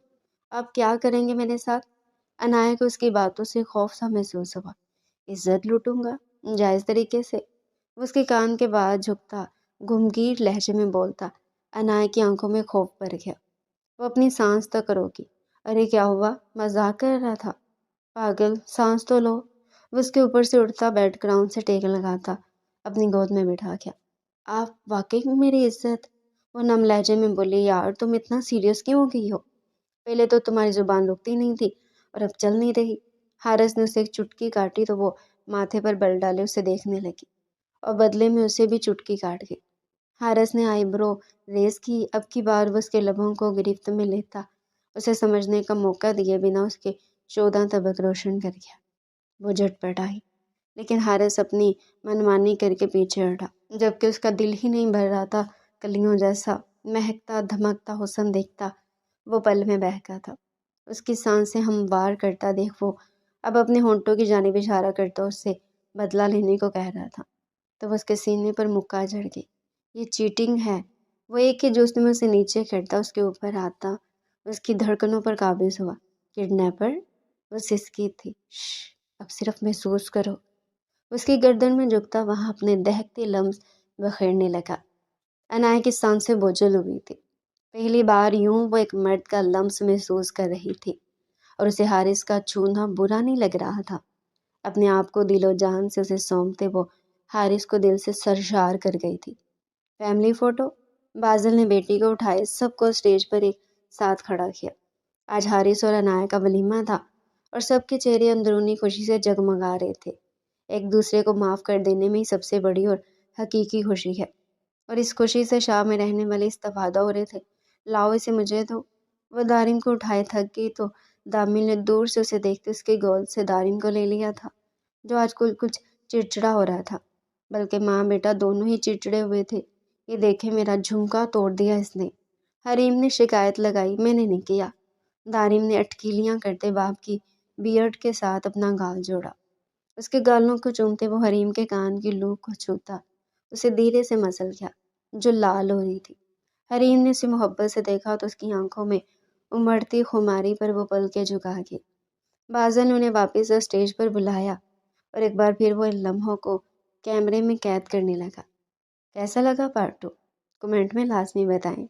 آپ کیا کریں گے میرے ساتھ؟ عنایت کو اس کی باتوں سے خوف سا محسوس ہوا۔ عزت لوٹوں گا؟ جائز طریقے سے؟ وہ اس کے کان کے بعد جھکتا، گمگیر لہجے میں بولتا۔ عنایت کی آنکھوں میں خوف بھر گیا۔ وہ اپنی سانس تک روکی۔ ارے کیا ہوا؟ مذاق کر رہا تھا؟ پاگل، سانس تو لو۔ وہ اس کے اوپر سے اٹھتا، بیڈ گراؤنڈ سے ٹیک لگاتا، اپنی گود میں بٹھا گیا۔ آپ واقعی میری عزت؟ وہ نم لہجے میں بولی۔ یار تم اتنا سیریس کیوں ہو گئی ہو؟ پہلے تو تمہاری زبان رکتی نہیں تھی اور اب چل نہیں رہی۔ حارث نے اسے ایک چٹکی کاٹی تو وہ ماتھے پر بل ڈالے اسے دیکھنے لگی اور بدلے میں اسے بھی چٹکی کاٹ گئی۔ حارث نے آئی برو ریز کی۔ اب کی بار وہ اس کے لبوں کو گرفت میں لیتا، اسے سمجھنے کا موقع دیے بنا اس کے 14 طبق روشن کر گیا۔ وہ جھٹ پٹ آئی، لیکن حارث اپنی منمانی کر کے پیچھے ہٹا، جبکہ اس کا دل ہی نہیں بھر رہا تھا۔ کلیوں جیسا مہکتا دھمکتا حسن دیکھتا وہ پل میں بہکا تھا۔ اس کی سانسیں ہموار کرتا دیکھ وہ اب اپنے ہونٹوں کی جانب اشارہ کرتا اس سے بدلہ لینے کو کہہ رہا تھا، تو وہ اس کے سینے پر مکہ جڑ گئی۔ یہ چیٹنگ ہے۔ وہ ایک ہی جوش میں اسے نیچے کرتا، اس کے اوپر آتا، اس کی دھڑکنوں پر قابض ہوا۔ کڈنیپر؟ وہ سسکی تھی۔ شش، اب صرف محسوس کرو۔ اس کی گردن میں جھکتا وہاں اپنے دہکتے لمس بکھیرنے لگا۔ عنایت کی سانسیں بوجھل ہوئی تھی۔ پہلی بار یوں وہ ایک مرد کا لمس محسوس کر رہی تھی اور اسے حارث کا چھونا برا نہیں لگ رہا تھا۔ اپنے آپ کو دل و جان سے اسے سونپتے وہ حارث کو دل سے سرشار کر گئی تھی۔ Family photo? بازل نے بیٹی کو اٹھائے سب کو اسٹیج پر ایک ساتھ کھڑا کیا۔ آج حارث اور عنایت کا ولیمہ تھا اور سب کے چہرے اندرونی خوشی سے جگمگا رہے تھے۔ ایک دوسرے کو معاف کر دینے میں ہی سب سے بڑی اور حقیقی خوشی ہے، اور اس خوشی سے شام میں رہنے والے استفادہ ہو رہے تھے۔ لاؤ اسے مجھے دو۔ وہ دارم کو اٹھائے تھک گئی تو دامل نے دور سے اسے دیکھتے اس کی گود سے دارم کو لے لیا تھا، جو آج کچھ چڑچڑا ہو رہا تھا، بلکہ ماں بیٹا دونوں ہی چڑچڑے ہوئے تھے۔ یہ دیکھے میرا جھمکا توڑ دیا اس نے۔ حریم نے شکایت لگائی۔ میں نے نہیں کیا۔ دارم نے اٹکیلیاں کرتے باپ کی بیئرڈ کے ساتھ اپنا گال جوڑا۔ اس کے گالوں کو چومتے وہ حریم کے کان کی لو کو چھوتا، اسے دھیرے سے مسل گیا جو لال ہو رہی تھی۔ حریم نے اسے محبت سے دیکھا تو اس کی آنکھوں میں امڑتی خماری پر وہ پلکیں جھکا گئی۔ بازل نے انہیں واپس اسٹیج پر بلایا اور ایک بار پھر وہ ان لمحوں کو کیمرے میں قید کرنے لگا۔ کیسا لگا پارٹ 2؟ کمنٹ میں لازمی بتائیں۔